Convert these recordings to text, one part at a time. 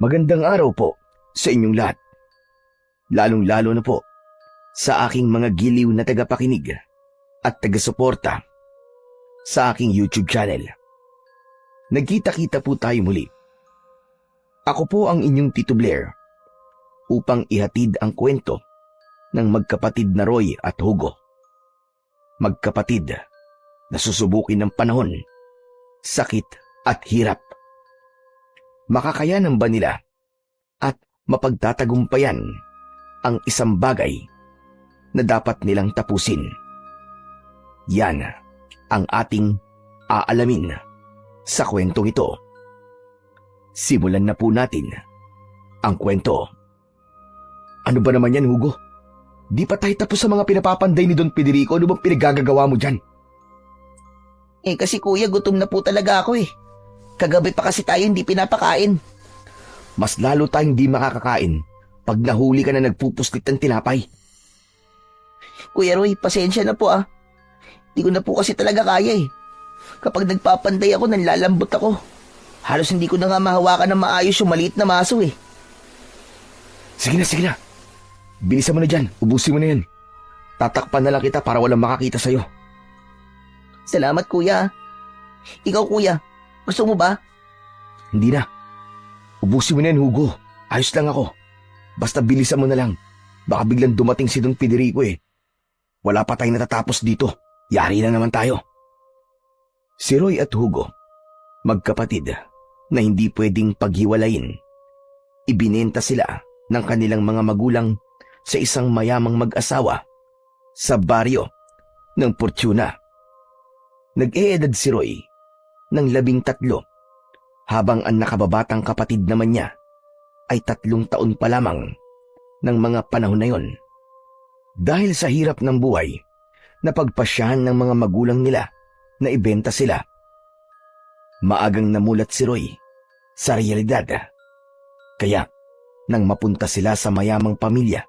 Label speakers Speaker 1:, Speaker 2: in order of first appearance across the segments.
Speaker 1: Magandang araw po sa inyong lahat. Lalong-lalo na po sa aking mga giliw na tagapakinig at taga-suporta sa aking YouTube channel. Nagkita-kita po tayo muli. Ako po ang inyong Tito Blair upang ihatid ang kwento ng magkapatid na Roy at Hugo. Magkapatid na susubukin ng panahon, sakit at hirap. Makakayanan ba nila at mapagtatagumpayan ang isang bagay na dapat nilang tapusin? Yan ang ating aalamin sa kwentong ito. Simulan na po natin ang kwento. Ano ba naman yan, Hugo? Di pa tayo tapos sa mga pinapapanday ni Don Federico. Ano bang pinagagagawa mo dyan?
Speaker 2: Kasi kuya, gutom na po talaga ako eh. Kagabi pa kasi tayo hindi pinapakain.
Speaker 1: Mas lalo tayong di makakakain pag nahuli ka na nagpupuslit ng tinapay.
Speaker 2: Kuya Roy, pasensya na po ah. Di ko na po kasi talaga kaya eh. Kapag nagpapanday ako, nanlalambot ako. Halos hindi ko na nga mahawakan ng maayos yung maliit na maso eh.
Speaker 1: Sige na. Bilisan mo na dyan. Ubusin mo na yan. Tatakpan na lang kita para walang makakita sa'yo.
Speaker 2: Salamat kuya. Ikaw kuya, gusto mo ba?
Speaker 1: Hindi na. Ubusin mo na yan, Hugo. Ayos lang ako. Basta bilisan mo na lang. Baka biglang dumating si Don Federico eh. Wala pa tayong natatapos dito. Yari na naman tayo. Si Roy at Hugo, magkapatid na hindi pwedeng paghiwalayin. Ibinenta sila ng kanilang mga magulang sa isang mayamang mag-asawa sa baryo ng Fortuna. Nag-eedad si Roy ng 13 habang ang nakababatang kapatid naman niya ay 3 taon pa lamang ng mga panahon na yon. Dahil sa hirap ng buhay, napagpasyahan ng mga magulang nila na ibenta sila. Maagang namulat si Roy sa realidad. Kaya, nang mapunta sila sa mayamang pamilya,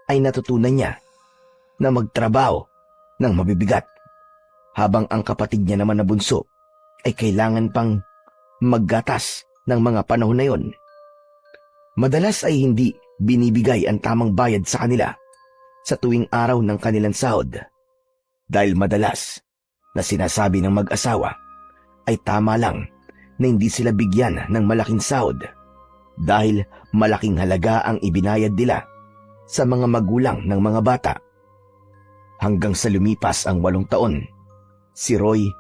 Speaker 1: ay natutunan niya na magtrabaho ng mabibigat, habang ang kapatid niya naman na bunso ay kailangan pang maggatas ng mga panahon na yon. Madalas ay hindi binibigay ang tamang bayad sa kanila sa tuwing araw ng kanilang sahod, dahil madalas na sinasabi ng mag-asawa ay tama lang na hindi sila bigyan ng malaking sahod dahil malaking halaga ang ibinayad nila sa mga magulang ng mga bata. Hanggang sa lumipas ang 8 taon, si Roy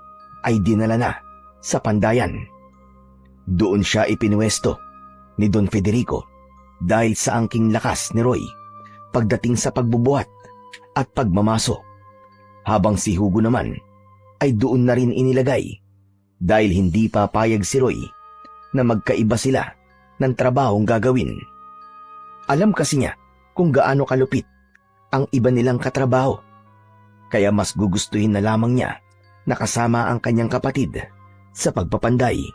Speaker 1: ay dinala na sa Pandayan. Doon siya ipinwesto ni Don Federico dahil sa angking lakas ni Roy pagdating sa pagbubuhat at pagmamaso, habang si Hugo naman ay doon na rin inilagay dahil hindi papayag si Roy na magkaiba sila ng trabahong gagawin. Alam kasi niya kung gaano kalupit ang iba nilang katrabaho, kaya mas gugustuhin na lamang niya na kasama ang kanyang kapatid sa pagpapanday.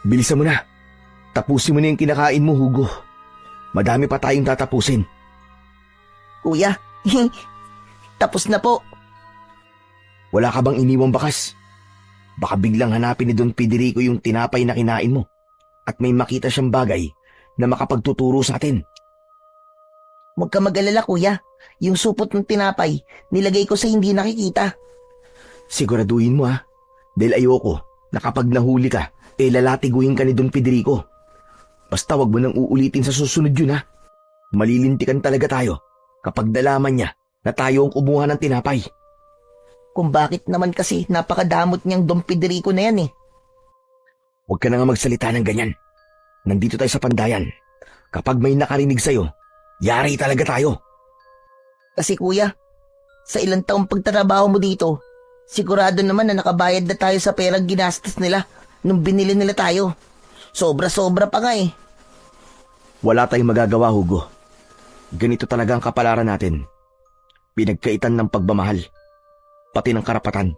Speaker 1: Bilisan mo na. Tapusin mo na yung kinakain mo, Hugo. Madami pa tayong tatapusin.
Speaker 2: Kuya, tapos na po.
Speaker 1: Wala ka bang iniwang bakas? Baka biglang hanapin ni Don Federico yung tinapay na kinain mo at may makita siyang bagay na makapagtuturo sa atin.
Speaker 2: Huwag ka mag-alala kuya. Yung supot ng tinapay, nilagay ko sa hindi nakikita.
Speaker 1: Siguraduhin mo ha, dahil ayoko na kapag nahuli ka, lalatiguin ka ni Don Federico. Basta wag mo nang uulitin sa susunod yun ha. Malilintikan talaga tayo kapag nalaman niya na tayo ang kumuha ng tinapay.
Speaker 2: Kung bakit naman kasi napakadamot niyang Don Federico na yan eh.
Speaker 1: Huwag ka na nga magsalita ng ganyan. Nandito tayo sa Pandayan. Kapag may nakarinig sa'yo, yari talaga tayo.
Speaker 2: Kasi kuya, sa ilang taong pagtatrabaho mo dito, sigurado naman na nakabayad na tayo sa perang ginastos nila nung binili nila tayo. Sobra-sobra pa nga eh.
Speaker 1: Wala tayong magagawa, Hugo. Ganito talaga ang kapalaran natin. Pinagkaitan ng pagmamahal, pati ng karapatan.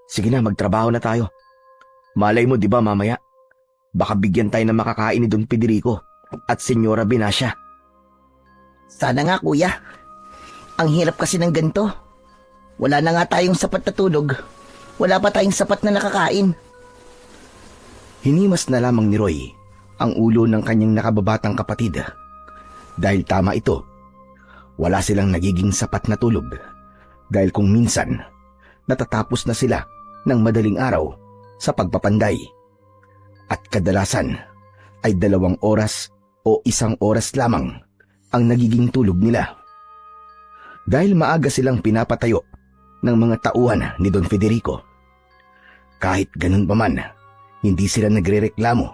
Speaker 1: Sige na, magtrabaho na tayo. Malay mo, di ba mamaya? Baka bigyan tayo ng makakain ni Don Federico at Senyora Binasya.
Speaker 2: Sana nga kuya. Ang hirap kasi ng ganito. Wala na nga tayong sapat na tulog. Wala pa tayong sapat na nakakain.
Speaker 1: Hinimas na lamang ni Roy ang ulo ng kanyang nakababatang kapatid. Dahil tama ito, wala silang nagiging sapat na tulog. Dahil kung minsan, natatapos na sila ng madaling araw sa pagpapanday. At kadalasan ay 2 oras o 1 oras lamang ang nagiging tulog nila. Dahil maaga silang pinapatayo ng mga tauhan ni Don Federico. Kahit ganun pa man, hindi sila nagrereklamo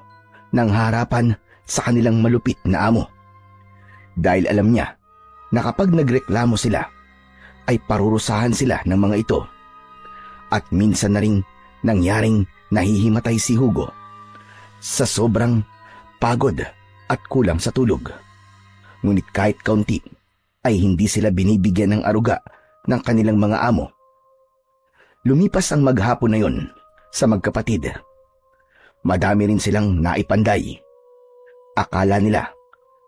Speaker 1: ng harapan sa kanilang malupit na amo. Dahil alam niya na kapag nagreklamo sila, ay parurusahan sila ng mga ito. At minsan na ring nangyaring nahihimatay si Hugo sa sobrang pagod at kulang sa tulog. Ngunit kahit kaunti, ay hindi sila binibigyan ng aruga ng kanilang mga amo. Lumipas ang maghapon na yon sa magkapatid. Madami rin silang naipanday. Akala nila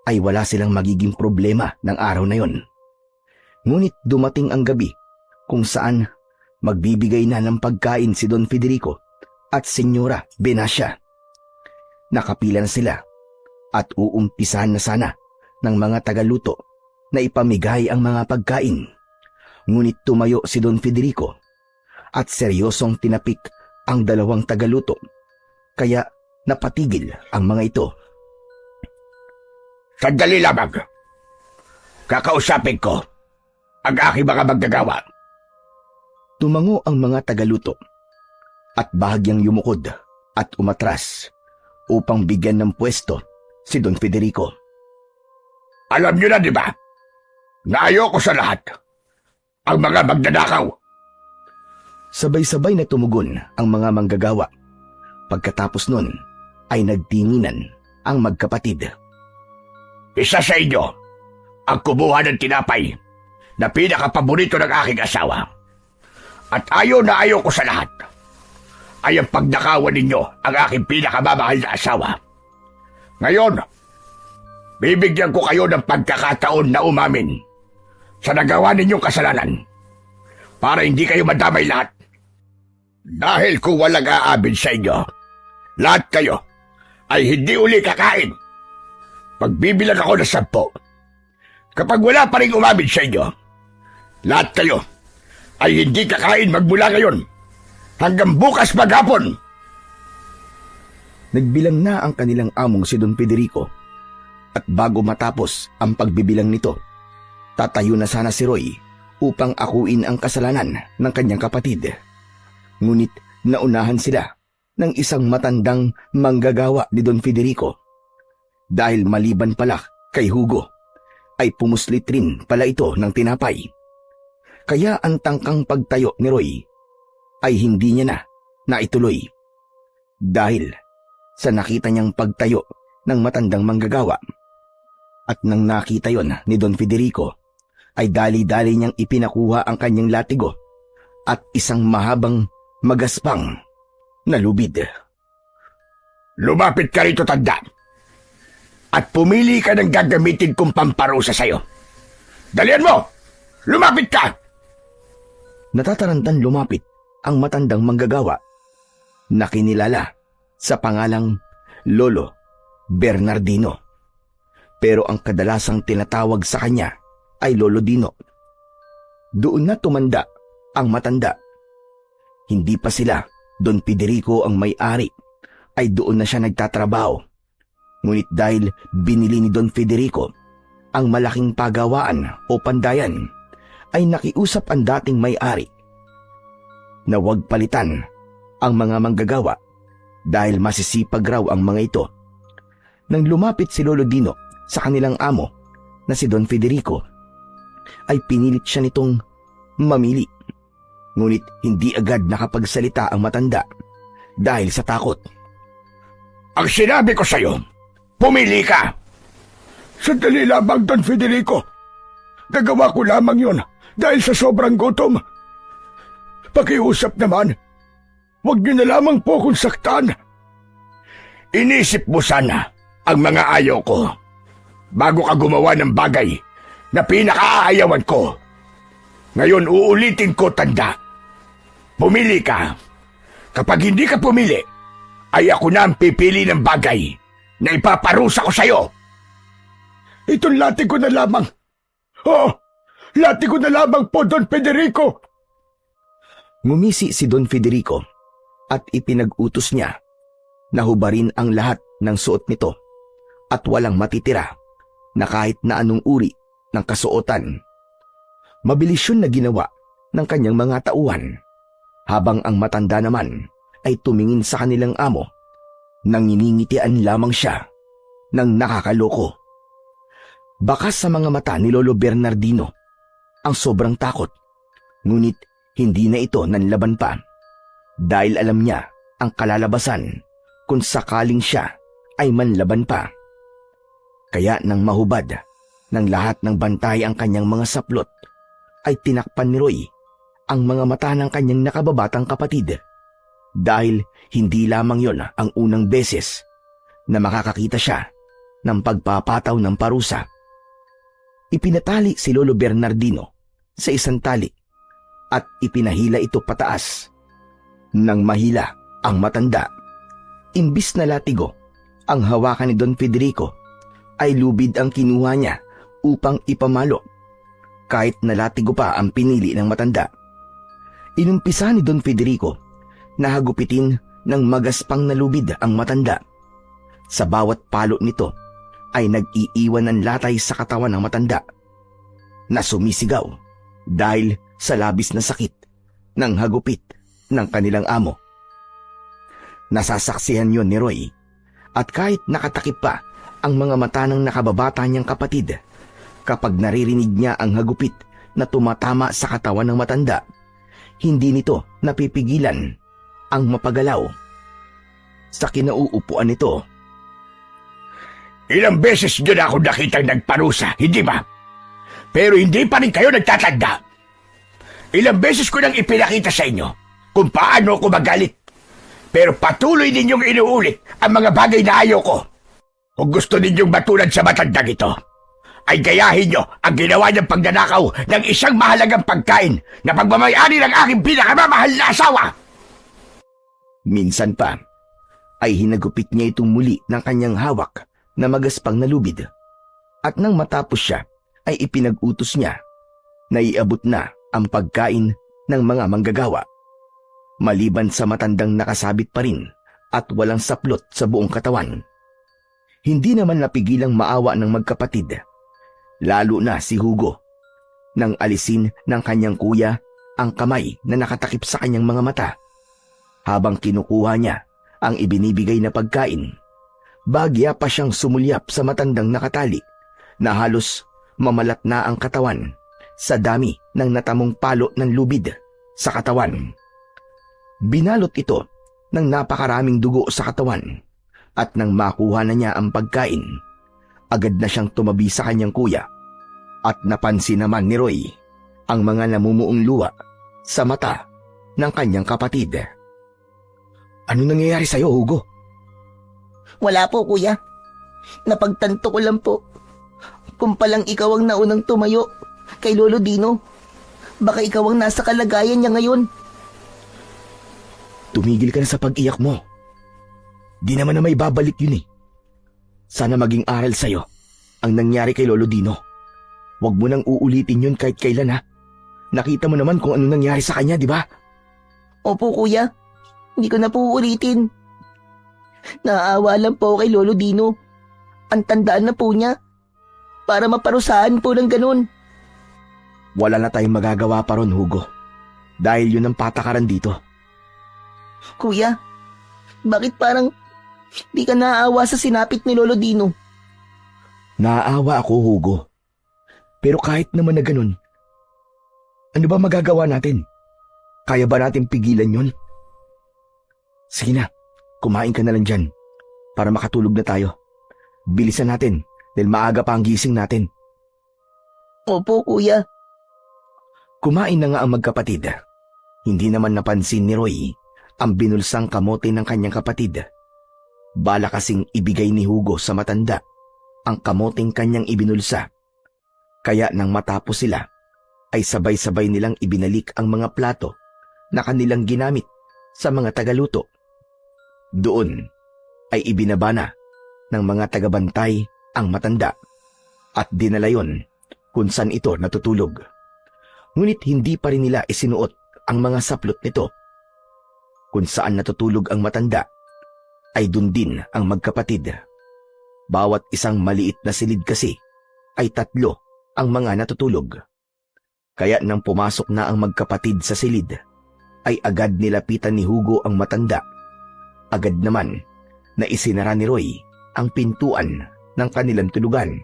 Speaker 1: ay wala silang magiging problema ng araw na yon. Ngunit dumating ang gabi kung saan magbibigay na ng pagkain si Don Federico at Senyora Benassia. Nakapila na sila at uumpisahan na sana ng mga tagaluto na ipamigay ang mga pagkain. Ngunit tumayo si Don Federico at seryosong tinapik ang 2 tagaluto, kaya napatigil ang mga ito.
Speaker 3: Sandali lamang. Kakausapin ko ang aking mga manggagawa.
Speaker 1: Tumango ang mga tagaluto at bahagyang yumukod at umatras upang bigyan ng pwesto si Don Federico.
Speaker 3: Alam niyo na, di ba, na ayoko sa lahat ang mga magnanakaw.
Speaker 1: Sabay-sabay na tumugon ang mga manggagawa. Pagkatapos nun ay nagtinginan ang magkapatid.
Speaker 3: Isa sa inyo ang kumuha ng tinapay na pinakapaborito ng aking asawa. At ayaw na ayaw ko sa lahat ay ang pagnakawan ninyo ang aking pinakamamahal na asawa. Ngayon, bibigyan ko kayo ng pagkakataon na umamin sa nagawa ninyong kasalanan para hindi kayo madamay lahat. Dahil kung walang aamin sa inyo, lahat kayo ay hindi uli kakain. Pagbibilang ako ng 10. Kapag wala pa rin umamin sa inyo, lahat kayo ay hindi kakain magmula ngayon hanggang bukas maghapon.
Speaker 1: Nagbilang na ang kanilang among si Don Federico at bago matapos ang pagbibilang nito, tatayo na sana si Roy upang akuin ang kasalanan ng kanyang kapatid. Ngunit naunahan sila ng isang matandang manggagawa ni Don Federico. Dahil maliban pala kay Hugo, ay pumuslit rin pala ito ng tinapay. Kaya ang tangkang pagtayo ni Roy ay hindi niya na naituloy. Dahil sa nakita niyang pagtayo ng matandang manggagawa. At nang nakita yon ni Don Federico, ay dali-dali niyang ipinakuha ang kanyang latigo at isang mahabang magaspang na lubid.
Speaker 3: Lumapit ka rito, tanda, at pumili ka ng gagamitin kong pamparusa sa'yo. Dalian mo! Lumapit ka!
Speaker 1: Natatarantan lumapit ang matandang manggagawa na kinilala sa pangalang Lolo Bernardino. Pero ang kadalasang tinatawag sa kanya ay Lolo Dino. Doon na tumanda ang matanda. Hindi pa sila Don Federico ang may-ari, ay doon na siya nagtatrabaho. Ngunit dahil binili ni Don Federico ang malaking pagawaan o pandayan, ay nakiusap ang dating may-ari na huwag palitan ang mga manggagawa dahil masisipag raw ang mga ito. Nang lumapit si Lolo Dino sa kanilang amo na si Don Federico, ay pinilit siya nitong mamili. Ngunit hindi agad nakapagsalita ang matanda dahil sa takot.
Speaker 3: Ang sinabi ko sa'yo, pumili ka! Sandali lamang, Don Federico. Nagawa ko lamang yon dahil sa sobrang gutom. Pakiusap naman, huwag niyo na lamang po akong saktan. Inisip mo sana ang mga ayaw ko bago ka gumawa ng bagay na pinakaayawan ko. Ngayon uulitin ko, tanda. Pumili ka. Kapag hindi ka pumili, ay ako na ang pipili ng bagay na ipaparusa ko sa'yo. Itong lati ko na lamang. Oo, lati ko na lamang po, Don Federico.
Speaker 1: Ngumisi si Don Federico at ipinag-utos niya na hubarin ang lahat ng suot nito at walang matitira na kahit na anong uri ng kasuotan. Mabilis yun na ginawa ng kanyang mga tauhan, habang ang matanda naman ay tumingin sa kanilang amo nang niningitian lamang siya ng nakakaloko. Bakas sa mga mata ni Lolo Bernardino ang sobrang takot, ngunit hindi na ito nanlaban pa dahil alam niya ang kalalabasan kung sakaling siya ay manlaban pa. Kaya nang mahubad ng lahat ng bantay ang kanyang mga saplot, ay tinakpan ni Roy ang mga mata ng kanyang nakababatang kapatid dahil hindi lamang yon ang unang beses na makakakita siya ng pagpapataw ng parusa. Ipinatali si Lolo Bernardino sa isang tali at ipinahila ito pataas. Nang mahila ang matanda, imbis na latigo ang hawakan ni Don Federico, ay lubid ang kinuha niya upang ipamalo. Kahit na latigo pa ang pinili ng matanda, inumpisa ni Don Federico na hagupitin ng magaspang na lubid ang matanda. Sa bawat palo nito ay nag-iiwan ng latay sa katawan ng matanda na sumisigaw dahil sa labis na sakit ng hagupit ng kanilang amo. Nasasaksihan yon ni Roy, at kahit nakatakip pa ang mga mata ng nakababata niyang kapatid, kapag naririnig niya ang hagupit na tumatama sa katawan ng matanda, hindi nito napipigilan ang mapagalaw. Sa kinauupuan nito,
Speaker 3: Ilang beses nyo na ako nakitang nagparusa, hindi ba? Pero hindi pa rin kayo nagtatanda. Ilang beses ko nang ipinakita sa inyo kung paano ako magalit. Pero patuloy ninyong inuulit ang mga bagay na ayaw ko. Kung gusto ninyong matulad sa matandang ito, ay gayahin nyo ang ginawa niyang pagnanakaw ng isang mahalagang pagkain na pagmamayari ng aking pinakamamahal na asawa.
Speaker 1: minsan pa ay hinagupit niya itong muli ng kanyang hawak na magaspang na lubid. At nang matapos siya, ay ipinag-utos niya na iabot na ang pagkain ng mga manggagawa. Maliban sa matandang nakasabit pa rin at walang saplot sa buong katawan. Hindi naman napigilang maawa ng magkapatid, lalo na si Hugo, nang alisin ng kanyang kuya ang kamay na nakatakip sa kanyang mga mata habang kinukuha niya ang ibinibigay na pagkain. Bagya pa siyang sumulyap sa matandang nakatali na halos mamalat na ang katawan sa dami ng natamong palo ng lubid sa katawan. Binalot ito ng napakaraming dugo sa katawan at nang makuha na niya ang pagkain, agad na siyang tumabi sa kanyang kuya at napansin naman ni Roy ang mga namumuong luha sa mata ng kanyang kapatid. Ano nangyayari sa'yo, Hugo?
Speaker 2: Wala po, kuya. Napagtanto ko lang po. Kung palang ikaw ang naunang tumayo kay Lolo Dino, baka ikaw ang nasa kalagayan niya ngayon.
Speaker 1: Tumigil ka na sa pag-iyak mo. Di naman na may babalik yun eh. Sana maging aral sa'yo ang nangyari kay Lolo Dino. Huwag mo nang uulitin yun kahit kailan, ha. Nakita mo naman kung ano nangyari sa kanya, di ba?
Speaker 2: Opo, kuya. Hindi ko na po uulitin. Naaawa lang po kay Lolo Dino. Ang tandaan na po niya. Para maparusahan po ng ganun.
Speaker 1: Wala na tayong magagawa pa ron, Hugo. Dahil yun ang patakaran dito.
Speaker 2: Kuya, bakit parang di ka naaawa sa sinapit ni Lolo Dino?
Speaker 1: Naaawa ako, Hugo. Pero kahit naman na ganun, ano ba magagawa natin? Kaya ba natin pigilan yon? Sige na, kumain ka na lang dyan para makatulog na tayo. Bilisan natin dahil maaga pa ang gising natin.
Speaker 2: Opo, kuya.
Speaker 1: Kumain na nga ang magkapatid. Hindi naman napansin ni Roy ang binulsang kamote ng kanyang kapatid. Bala kasing ibigay ni Hugo sa matanda ang kamoteng kanyang ibinulsa. Kaya nang matapos sila, ay sabay-sabay nilang ibinalik ang mga plato na kanilang ginamit sa mga tagaluto. Doon ay ibinaba na ng mga tagabantay ang matanda at dinala yon kung saan ito natutulog. Ngunit hindi pa rin nila isinuot ang mga saplot nito. Kung saan natutulog ang matanda, ay dun din ang magkapatid. Bawat isang maliit na silid kasi ay 3 ang mga natutulog. Kaya nang pumasok na ang magkapatid sa silid, ay agad nilapitan ni Hugo ang matanda. Agad naman na isinara ni Roy ang pintuan ng kanilang tulugan.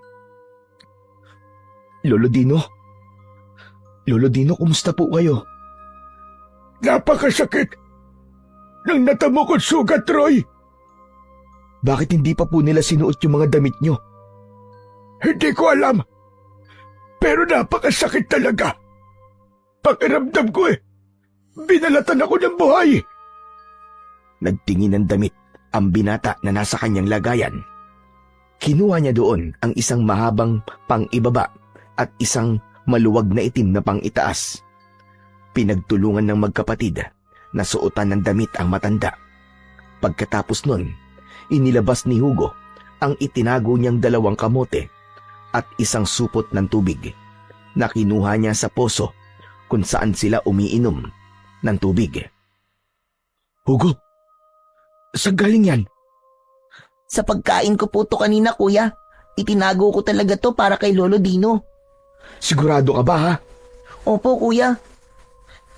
Speaker 1: Lolo Dino, kumusta po kayo?
Speaker 3: Napakasakit nang natamo ko't sugat, Roy.
Speaker 1: Bakit hindi pa po nila sinuot yung mga damit nyo?
Speaker 3: Hindi ko alam. Pero napakasakit talaga. Pakiramdam ko binalatan ako ng buhay.
Speaker 1: Nagtingin ng damit ang binata na nasa kanyang lagayan. Kinuha niya doon ang isang mahabang pang-ibaba at isang maluwag na itim na pang-itaas. Pinagtulungan ng magkapatid na suotan ng damit ang matanda. Pagkatapos nun, inilabas ni Hugo ang itinago niyang 2 kamote at isang supot ng tubig na kinuha niya sa poso kung saan sila umiinom ng tubig. Hugo, saan galing yan?
Speaker 2: Sa pagkain ko po to kanina, kuya. Itinago ko talaga to para kay Lolo Dino.
Speaker 1: Sigurado ka ba, ha?
Speaker 2: Opo, kuya.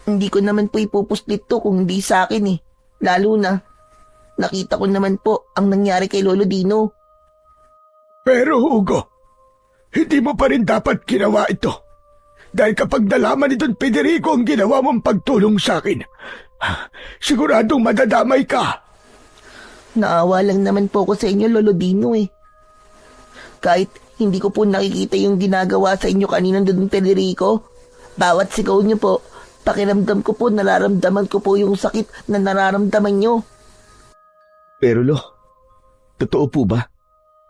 Speaker 2: Hindi ko naman po ipupuslit to kung hindi sa akin eh. Lalo na, nakita ko naman po ang nangyari kay Lolo Dino.
Speaker 3: Pero Hugo, hindi mo pa rin dapat ginawa ito. Dahil kapag nalaman ni Don Federico ang ginawa mong pagtulong sa akin, siguradong madadamay ka.
Speaker 2: Naawa lang naman po ko sa inyo, Lolo Dino eh. Kahit hindi ko po nakikita yung ginagawa sa inyo kaninang Don Federico, bawat sigaw niyo po, pakiramdam ko po, nararamdaman ko po yung sakit na nararamdaman niyo.
Speaker 1: Pero totoo po ba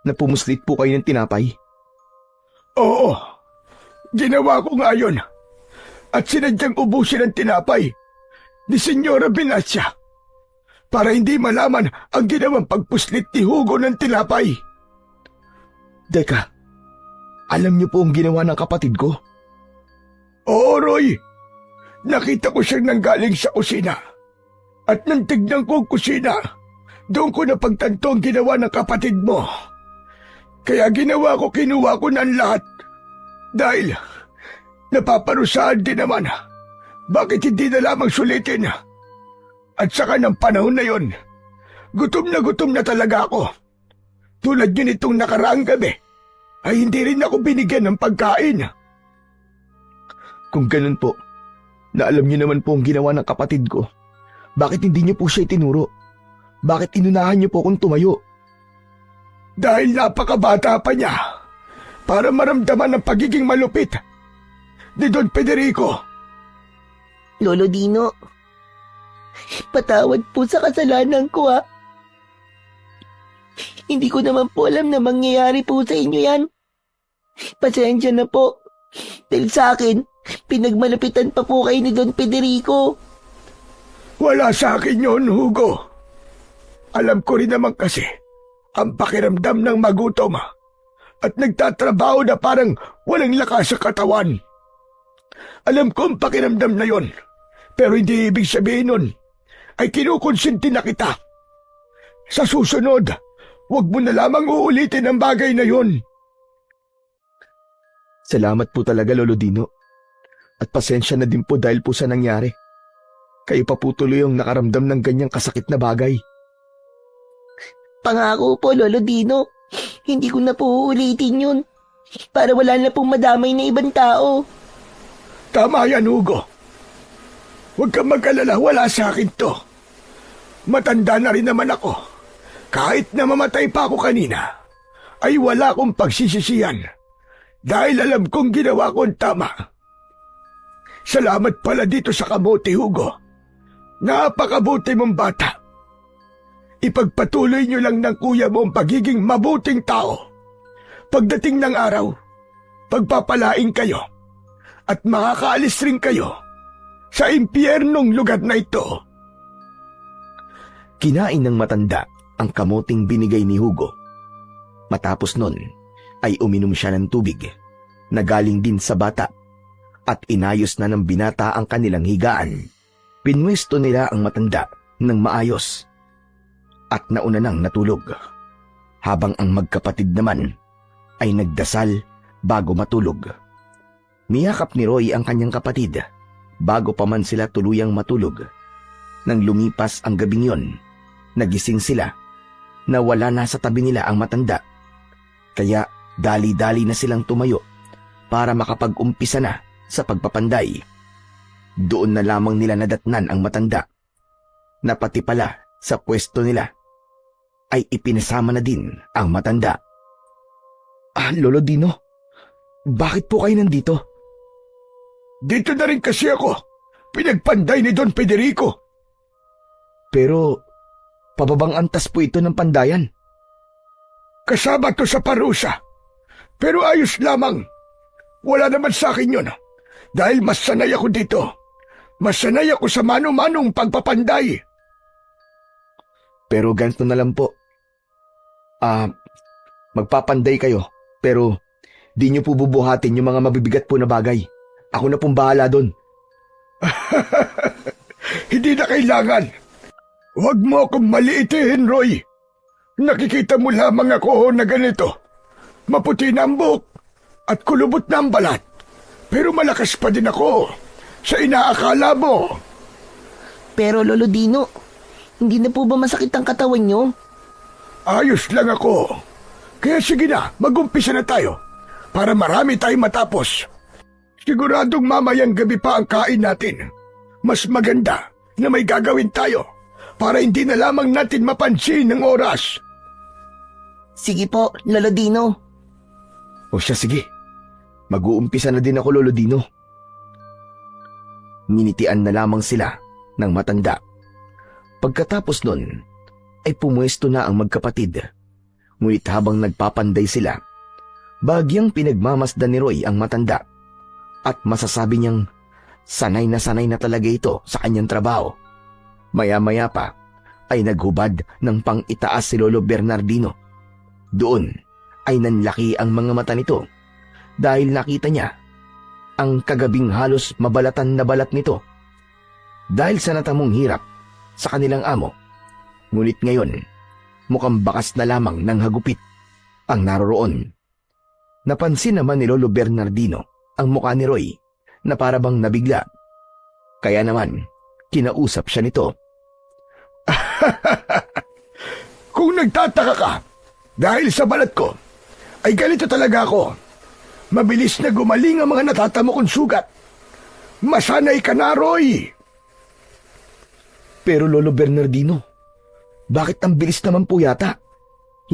Speaker 1: na pumuslit po kayo ng tinapay?
Speaker 3: Oo, ginawa ko nga yun. At sinadyang ubusin ang tinapay ni Senyora Binacia para hindi malaman ang ginawang pagpuslit ni Hugo ng tinapay.
Speaker 1: Teka, alam niyo po ang ginawa ng kapatid ko?
Speaker 3: Oo, Roy. Nakita ko siyang nanggaling sa kusina. At nang tignan ko ang kusina, doon ko napagtanto ang ginawa ng kapatid mo. Kaya kinuha ko na ang lahat. Dahil napaparusahan din naman. Bakit hindi na lamang sulitin? At saka ng panahon na yon, gutom na talaga ako. Tulad yun itong nakaraang gabi, ay hindi rin ako binigyan ng pagkain.
Speaker 1: Kung ganun po, na alam niyo naman po ang ginawa ng kapatid ko, bakit hindi niyo po siya itinuro? Bakit inunahan niyo po akong tumayo?
Speaker 3: Dahil napakabata pa niya para maramdaman ang pagiging malupit ni Don Federico.
Speaker 2: Lolo Dino, patawad po sa kasalanan ko ha. Hindi ko naman po alam na mangyayari po sa inyo yan. Pasensya na po. Dahil sa akin, pinagmalapitan pa po kayo ni Don Federico.
Speaker 3: Wala sa akin yun, Hugo. Alam ko rin naman kasi ang pakiramdam ng magutom at nagtatrabaho na parang walang lakas sa katawan. Alam ko ang pakiramdam na yon, pero hindi ibig sabihin nun ay kinukonsinti na kita. Sa susunod, huwag mo na lamang uulitin ang bagay na yon.
Speaker 1: Salamat po talaga, Lolo Dino. At pasensya na din po dahil po sa nangyari. Kayo pa po tuloy ang nakaramdam ng ganyang kasakit na bagay.
Speaker 2: Pangako po, Lolo Dino. Hindi ko na po uulitin yun. Para wala na pong madamay na ibang tao.
Speaker 3: Tama yan, Hugo. Huwag kang mag-alala, wala sa akin to. Matanda na rin naman ako. Kahit na mamatay pa ako kanina, ay wala akong pagsisisihan. Dahil alam kong ginawa ko ang tama. Salamat pala dito sa kamote, Hugo. Napakabuti mong bata. Ipagpatuloy niyo lang ng kuya mo ang pagiging mabuting tao. Pagdating ng araw, pagpapalain kayo at makakaalis rin kayo sa impyernong lugar na ito.
Speaker 1: Kinain ng matanda ang kamuting binigay ni Hugo Matapos nun, ay uminom siya ng tubig na galing din sa bata at inayos na ng binata ang kanilang higaan. Pinwesto nila ang matanda ng maayos at nauna nang natulog, habang ang magkapatid naman ay nagdasal bago matulog. Niyakap ni Roy ang kanyang kapatid bago pa man sila tuluyang matulog. Nang lumipas ang gabing yon, nagising sila na wala na sa tabi nila ang matanda. Kaya dali-dali na silang tumayo para makapag-umpisa na sa pagpapanday. Doon na lamang nila nadatnan ang matanda na pati pala sa pwesto nila ay ipinasama na din ang matanda. Lolo Dino, bakit po kayo nandito?
Speaker 3: Dito na rin kasi ako. Pinagpanday ni Don Federico.
Speaker 1: Pero pababang antas po ito ng pandayan.
Speaker 3: Kasama to sa parusa. Pero ayos lamang. Wala naman sa akin yun. Dahil mas sanay ako dito. Mas sanay ako sa mano-manong pagpapanday.
Speaker 1: Pero ganito na lang po. Magpapanday kayo, pero di niyo po bubuhatin yung mga mabibigat po na bagay. Ako na pong bahala doon.
Speaker 3: Hindi na kailangan. Huwag mo akong maliitin, Roy. Nakikita mo lamang ako na ganito. Maputi na ang buhok at kulubot na ang balat. Pero malakas pa din ako sa inaakala mo.
Speaker 2: Pero Lolo Dino, hindi na po ba masakit ang katawan nyo?
Speaker 3: Ayos lang ako. Kaya sige na, mag-umpisa na tayo para marami tayong matapos. Siguradong mamayang gabi pa ang kain natin. Mas maganda na may gagawin tayo para hindi na lamang natin mapansin ng oras.
Speaker 2: Sige po, Lolo Dino.
Speaker 1: O siya, sige. Mag-uumpisa na din ako, Lolo Dino. Ninitian na lamang sila ng matanda. Pagkatapos nun, ay pumuesto na ang magkapatid. Ngunit habang nagpapanday sila, bagyang pinagmamasdan ni Roy ang matanda at masasabi niyang sanay na talaga ito sa kanyang trabaho. Maya-maya pa ay naghubad ng pang-itaas si Lolo Bernardino. Doon ay nanlaki ang mga mata nito dahil nakita niya ang kagabing halos mabalatan na balat nito dahil sa natamong hirap sa kanilang amo. Ngunit ngayon, mukhang bakas na lamang ng hagupit ang naroroon. Napansin naman ni Lolo Bernardino ang mukha ni Roy na parabang nabigla. Kaya naman, kinausap siya nito.
Speaker 3: Kung nagtataka ka, dahil sa balat ko, ay ganito talaga ako. Mabilis na gumaling ang mga natatamo kong sugat. Masanay ka na, Roy.
Speaker 1: Pero Lolo Bernardino, bakit ang bilis naman po yata?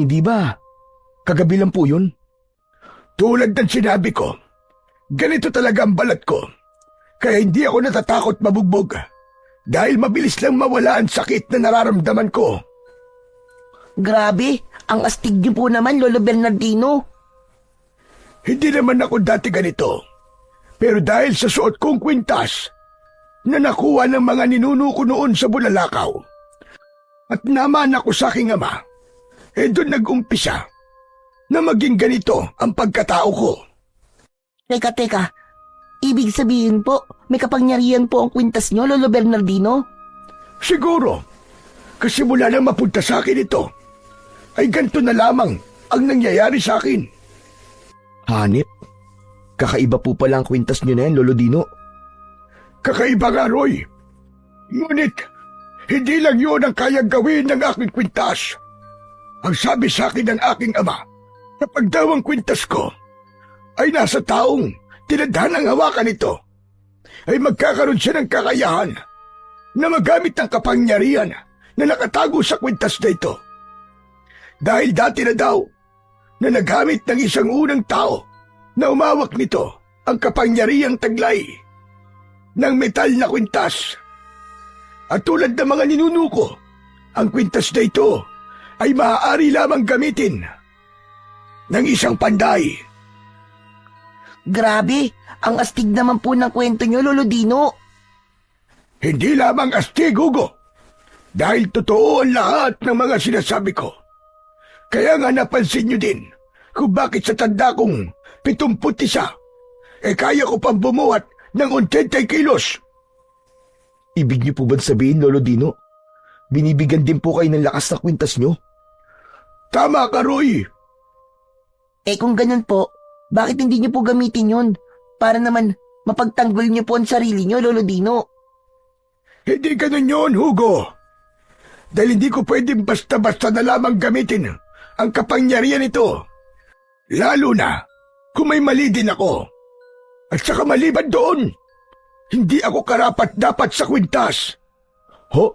Speaker 1: Hindi ba kagabi lang po yun?
Speaker 3: Tulad ng sinabi ko, ganito talaga ang balat ko. Kaya hindi ako natatakot mabugbog. Dahil mabilis lang mawala ang sakit na nararamdaman ko.
Speaker 2: Grabe, ang astig niyo po naman, Lolo Bernardino.
Speaker 3: Hindi naman ako dati ganito. Pero dahil sa suot kong kwintas, na nakuha ng mga ninuno ko noon sa Bulalakaw, at naman ako sa aking ama, doon nag-umpisa na maging ganito ang pagkatao ko.
Speaker 2: Teka. Ibig sabihin po, may kapangyarihan po ang kwintas nyo, Lolo Bernardino?
Speaker 3: Siguro, kasi mula nang mapunta sa akin ito, ay ganito na lamang ang nangyayari sa akin.
Speaker 1: Hanip, kakaiba po pala ang kwintas nyo na yan, Lolo Dino.
Speaker 3: Kakaiba nga, Roy. Ngunit, hindi lang yun ang kayang gawin ng aking kwintas. Ang sabi sa akin ng aking ama, kapag daw ang kwintas ko ay nasa taong tinadhanang hawakan nito, ay magkakaroon siya ng kakayahan na magamit ng kapangyarihan na nakatago sa kwintas na ito. Dahil dati na daw na nagamit ng isang unang tao na umawak nito ang kapangyarihang taglay ng metal na kwintas. At tulad ng mga ninuno ko, ang kwintas na ito ay maaari lamang gamitin ng isang panday.
Speaker 2: Grabe, ang astig naman po ng kwento nyo, Lolo Dino.
Speaker 3: Hindi lamang astig, Hugo. Dahil totoo ang lahat ng mga sinasabi ko. Kaya nga napansin nyo din kung bakit sa tanda kong 71, kaya ko pang bumuhat ng 80 kilos.
Speaker 1: Ibig niyo po ba sabihin, Lolo Dino? Binibigyan din po kayo ng lakas na kwintas niyo?
Speaker 3: Tama ka, Roy.
Speaker 2: Kung ganun po, bakit hindi niyo po gamitin yun? Para naman mapagtanggol niyo po ang sarili niyo, Lolo Dino.
Speaker 3: Hindi ganun yun, Hugo. Dahil hindi ko pwedeng basta-basta na lamang gamitin ang kapangyarihan nito. Lalo na kung may mali din ako. At saka maliban doon, hindi ako karapat-dapat sa kwintas.
Speaker 1: Ho?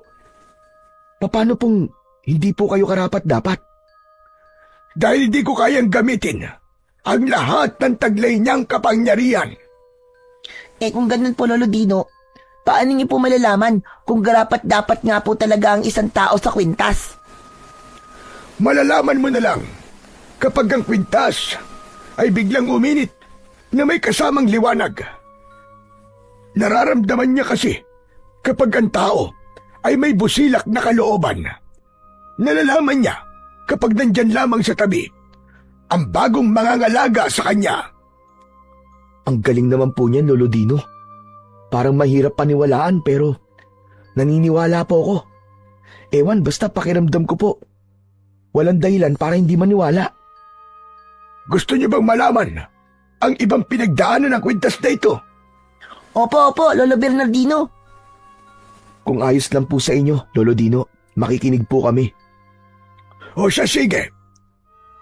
Speaker 1: Paano pong hindi po kayo karapat-dapat?
Speaker 3: Dahil hindi ko kayang gamitin ang lahat ng taglay niyang kapangyarihan.
Speaker 2: Kung ganun po, Lolo Dino, paano niyo po malalaman kung karapat-dapat nga po talaga ang isang tao sa kwintas?
Speaker 3: Malalaman mo na lang kapag ang kwintas ay biglang uminit na may kasamang liwanag. Nararamdaman niya kasi kapag ang tao ay may busilak na kalooban. Nalalaman niya kapag nandyan lamang sa tabi ang bagong mangangalaga sa kanya.
Speaker 1: Ang galing naman po niyan, Lolo Dino. Parang mahirap paniwalaan pero naniniwala po ako. Ewan, basta pakiramdam ko po. Walang dahilan para hindi maniwala.
Speaker 3: Gusto niyo bang malaman ang ibang pinagdaanan ng kwintas na ito?
Speaker 2: Opo, Lolo Bernardino.
Speaker 1: Kung ayos lang po sa inyo, Lolo Dino, makikinig po kami.
Speaker 3: O siya, sige.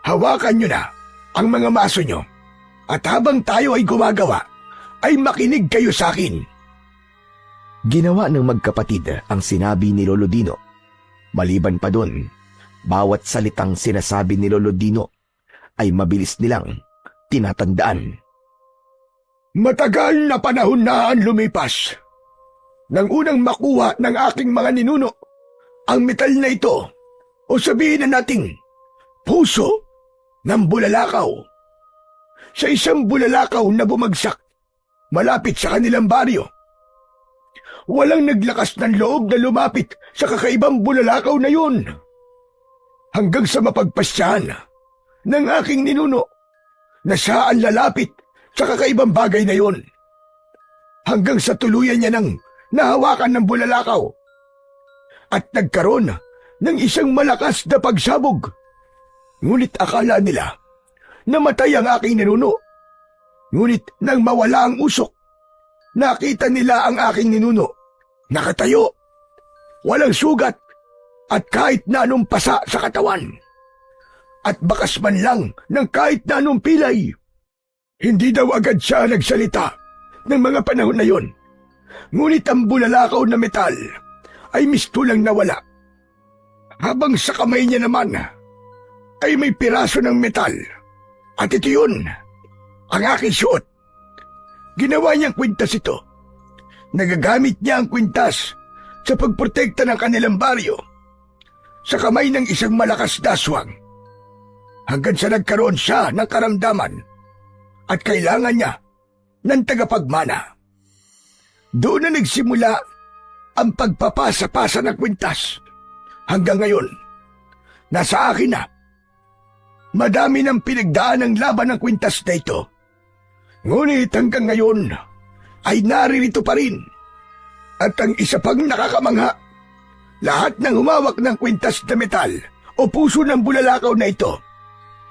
Speaker 3: Hawakan niyo na ang mga maso niyo. At habang tayo ay gumagawa, ay makinig kayo sa akin.
Speaker 1: Ginawa ng magkapatid ang sinabi ni Lolo Dino. Maliban pa doon, bawat salitang sinasabi ni Lolo Dino ay mabilis nilang tinatandaan.
Speaker 3: Matagal na panahon na ang lumipas. Nang unang makuha ng aking mga ninuno ang metal na ito, o sabihin na nating puso ng bulalakaw. Sa isang bulalakaw na bumagsak malapit sa kanilang baryo. Walang naglakas ng loob na lumapit sa kakaibang bulalakaw na yun. Hanggang sa mapagpasyahan ng aking ninuno na siya ang lalapit sa kakaibang bagay na yun. Hanggang sa tuluyan niya nang nahawakan ng bulalakaw at nagkaroon ng isang malakas na pagsabog. Ngunit akala nila namatay ang aking ninuno. Ngunit nang mawala ang usok, nakita nila ang aking ninuno. Nakatayo, walang sugat, at kahit na anong pasa sa katawan. At bakas man lang ng kahit na anong pilay. Hindi daw agad siya nagsalita ng mga panahon na yon. Ngunit ang bulalakaw na metal ay mistulang nawala. Habang sa kamay niya naman ay may piraso ng metal. At ito yun, ang aking suot. Ginawa niyang kwintas ito. Nagagamit niya ang kwintas sa pagprotekta ng kanilang baryo sa kamay ng isang malakas na aswang. Hanggang sa nagkaroon siya ng karamdaman at kailangan niya ng tagapagmana. Doon na nagsimula ang pagpapasa-pasa ng kwintas. Hanggang ngayon, nasa akin na. Madami ng pinagdaan ng laban ng kwintas na ito. Ngunit hanggang ngayon ay naririto pa rin. At ang isa pang nakakamangha, lahat ng humawak ng kwintas na metal o puso ng bulalakaw na ito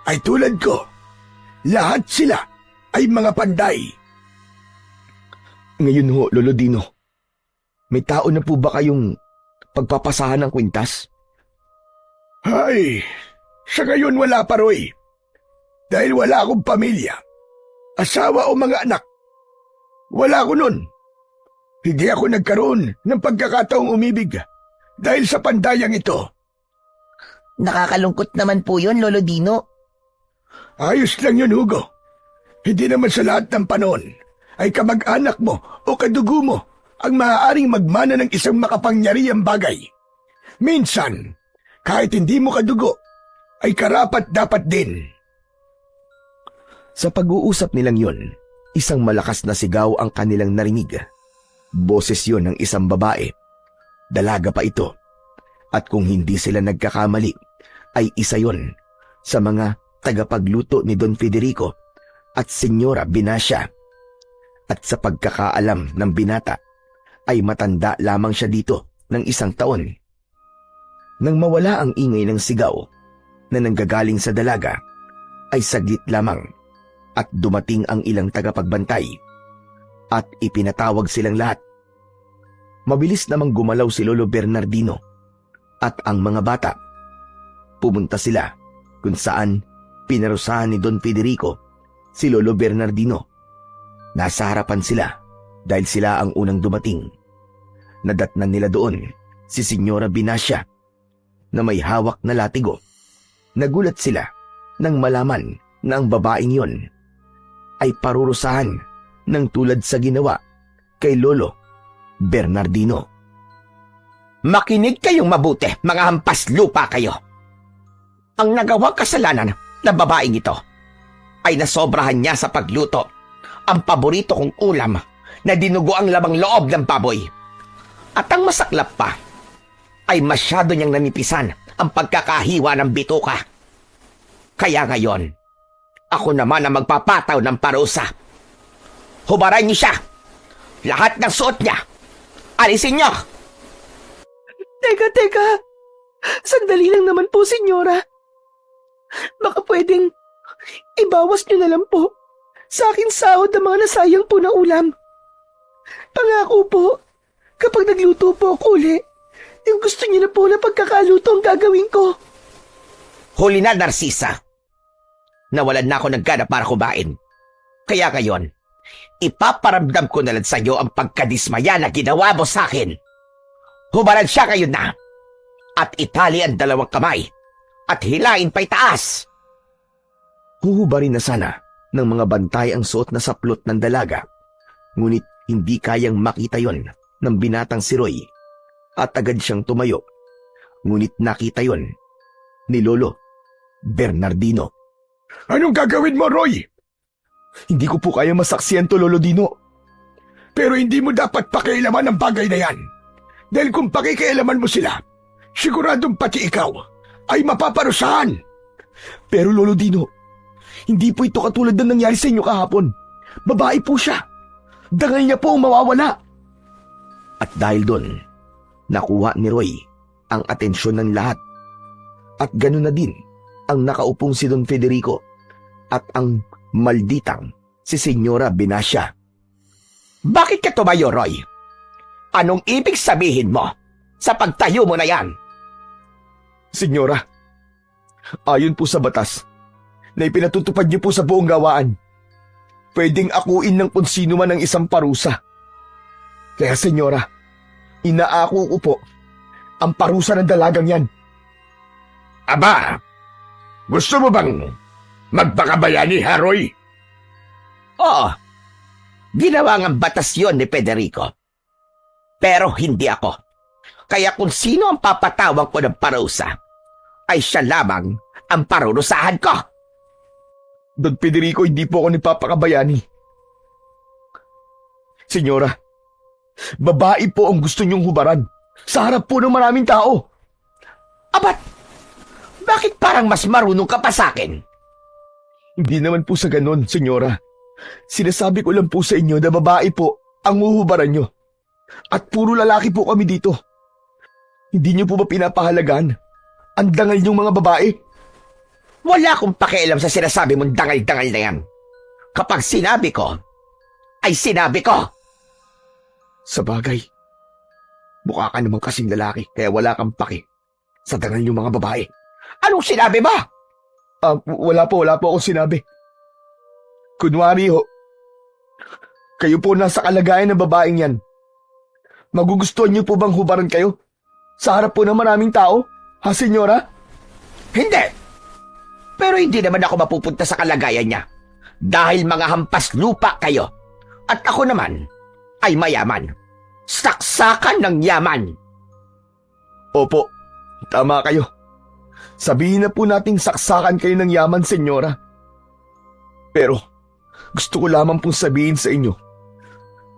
Speaker 3: ay tulad ko. Lahat sila ay mga panday.
Speaker 1: Ngayon ho, Lolo Dino, may tao na po ba kayong pagpapasahan ng kwintas?
Speaker 3: Ay, sa ngayon wala pa, Roy. Dahil wala akong pamilya, asawa o mga anak. Wala ko nun. Hindi ako nagkaroon ng pagkakataong umibig dahil sa pandayang ito.
Speaker 2: Nakakalungkot naman po yun, Lolo Dino.
Speaker 3: Ayos lang yun, Hugo. Hindi naman sa lahat ng panahon ay kamag-anak mo o kadugo mo ang maaaring magmana ng isang makapangyarihang bagay. Minsan, kahit hindi mo kadugo, ay karapat-dapat din.
Speaker 1: Sa pag-uusap nilang yun, isang malakas na sigaw ang kanilang narinig. Boses yun ng isang babae. Dalaga pa ito. At kung hindi sila nagkakamali, ay isa yun sa mga tagapagluto ni Don Federico at Senyora Binacia. At sa pagkakaalam ng binata, ay matanda lamang siya dito ng 1 taon. Nang mawala ang ingay ng sigaw na nanggagaling sa dalaga, ay saglit lamang at dumating ang ilang tagapagbantay at ipinatawag silang lahat. Mabilis namang gumalaw si Lolo Bernardino at ang mga bata. Pumunta sila kung saan pinarusahan ni Don Federico si Lolo Bernardino. Nasa harapan sila dahil sila ang unang dumating. Nadatnan nila doon si Senyora Binacia na may hawak na latigo. Nagulat sila nang malaman na ang babaeng yon ay parurusahan ng tulad sa ginawa kay Lolo Bernardino.
Speaker 3: Makinig kayong mabuti, mga hampas lupa kayo. Ang nagawang kasalanan ng babaeng ito ay nasobrahan niya sa pagluto ang paborito kong ulam na dinugo ang lamang loob ng baboy. At ang masaklap pa ay masyado niyang nanipisan ang pagkakahiwa ng bituka. Kaya ngayon, ako naman ang magpapataw ng parusa. Hubaran niyo siya! Lahat ng suot niya! Alisin niyo!
Speaker 2: Teka. Sandali lang naman po, senyora. Baka pwedeng ibawas niyo na lang po sa akin sahod ang mga nasayang po na ulam. Pangako po, kapag nagluto po ako uli, yung gusto niyo na po na pagkakaluto ang gagawin ko.
Speaker 3: Huli na, Narcisa. Nawalan na ako ng gana para kumain. Kaya ngayon, ipaparamdam ko na lang sa iyo ang pagkadismaya na ginawa mo sa akin. Hubaran siya ngayon na at itali ang 2 kamay at hilain pa'y taas.
Speaker 1: Huhubarin na sana ng mga bantay ang suot na saplot ng dalaga, ngunit hindi kayang makita yon ng binatang si Roy at agad siyang tumayo. Ngunit nakita yon ni Lolo Bernardino.
Speaker 3: Anong gagawin mo, Roy?
Speaker 1: Hindi ko po kaya masaksiyan to, Lolo Dino.
Speaker 3: Pero hindi mo dapat pakialaman ang bagay na yan. Dahil kung pakikialaman mo sila, siguradong pati ikaw ay mapaparusahan.
Speaker 1: Pero Lolo Dino, hindi po ito katulad ng nangyari sa inyo kahapon. Babae po siya. Dangal niya po ang mawawala. At dahil doon, nakuha ni Roy ang atensyon ng lahat. At ganoon na din ang nakaupong si Don Federico at ang malditang si Senyora Binacia.
Speaker 3: Bakit ka tumayo, Roy? Anong ibig sabihin mo sa pagtayo mo na yan?
Speaker 1: Senyora, ayon po sa batas na ipinatutupad niyo po sa buong gawaan, pwedeng akuin ng kung sino man ang isang parusa. Kaya senyora, inaako ko po ang parusa ng dalagang yan.
Speaker 3: Aba, gusto mo bang magpakabayani, ha, Roy? Oo, ginawa ng batas yon ni Federico. Pero hindi ako. Kaya kung sino ang papatawag ko ng parusa, ay siya lamang ang parurusahan ko.
Speaker 1: Don Federico, hindi po ako nipapakabayani. Senyora, babae po ang gusto niyong hubaran sa harap po ng maraming tao.
Speaker 3: Abat, bakit parang mas marunong ka pa sa akin?
Speaker 1: Hindi naman po sa ganon, senyora. Sinasabi ko lang po sa inyo na babae po ang uhubaran niyo. At puro lalaki po kami dito. Hindi niyo po ba pinapahalagan ang dangal niyong mga babae?
Speaker 3: Wala akong pakialam sa sinasabi mong dangal-dangal na yan. Kapag sinabi ko, ay sinabi ko.
Speaker 1: Sa bagay, mukha ka naman kasing lalaki kaya wala kang paki sa dangal niyong mga babae.
Speaker 3: Anong sinabi mo?
Speaker 1: Wala po akong sinabi. Kunwari ho, kayo po nasa kalagayan ng babaeng yan. Magugustuhan niyo po bang hubaran kayo sa harap po ng maraming tao, ha, senyora?
Speaker 3: Hindi. Pero hindi naman ako mapupunta sa kalagayan niya dahil mga hampas lupa kayo at ako naman ay mayaman. Saksakan ng yaman.
Speaker 1: Opo, tama kayo. Sabihin na po nating saksakan kayo ng yaman, senyora. Pero gusto ko lamang pong sabihin sa inyo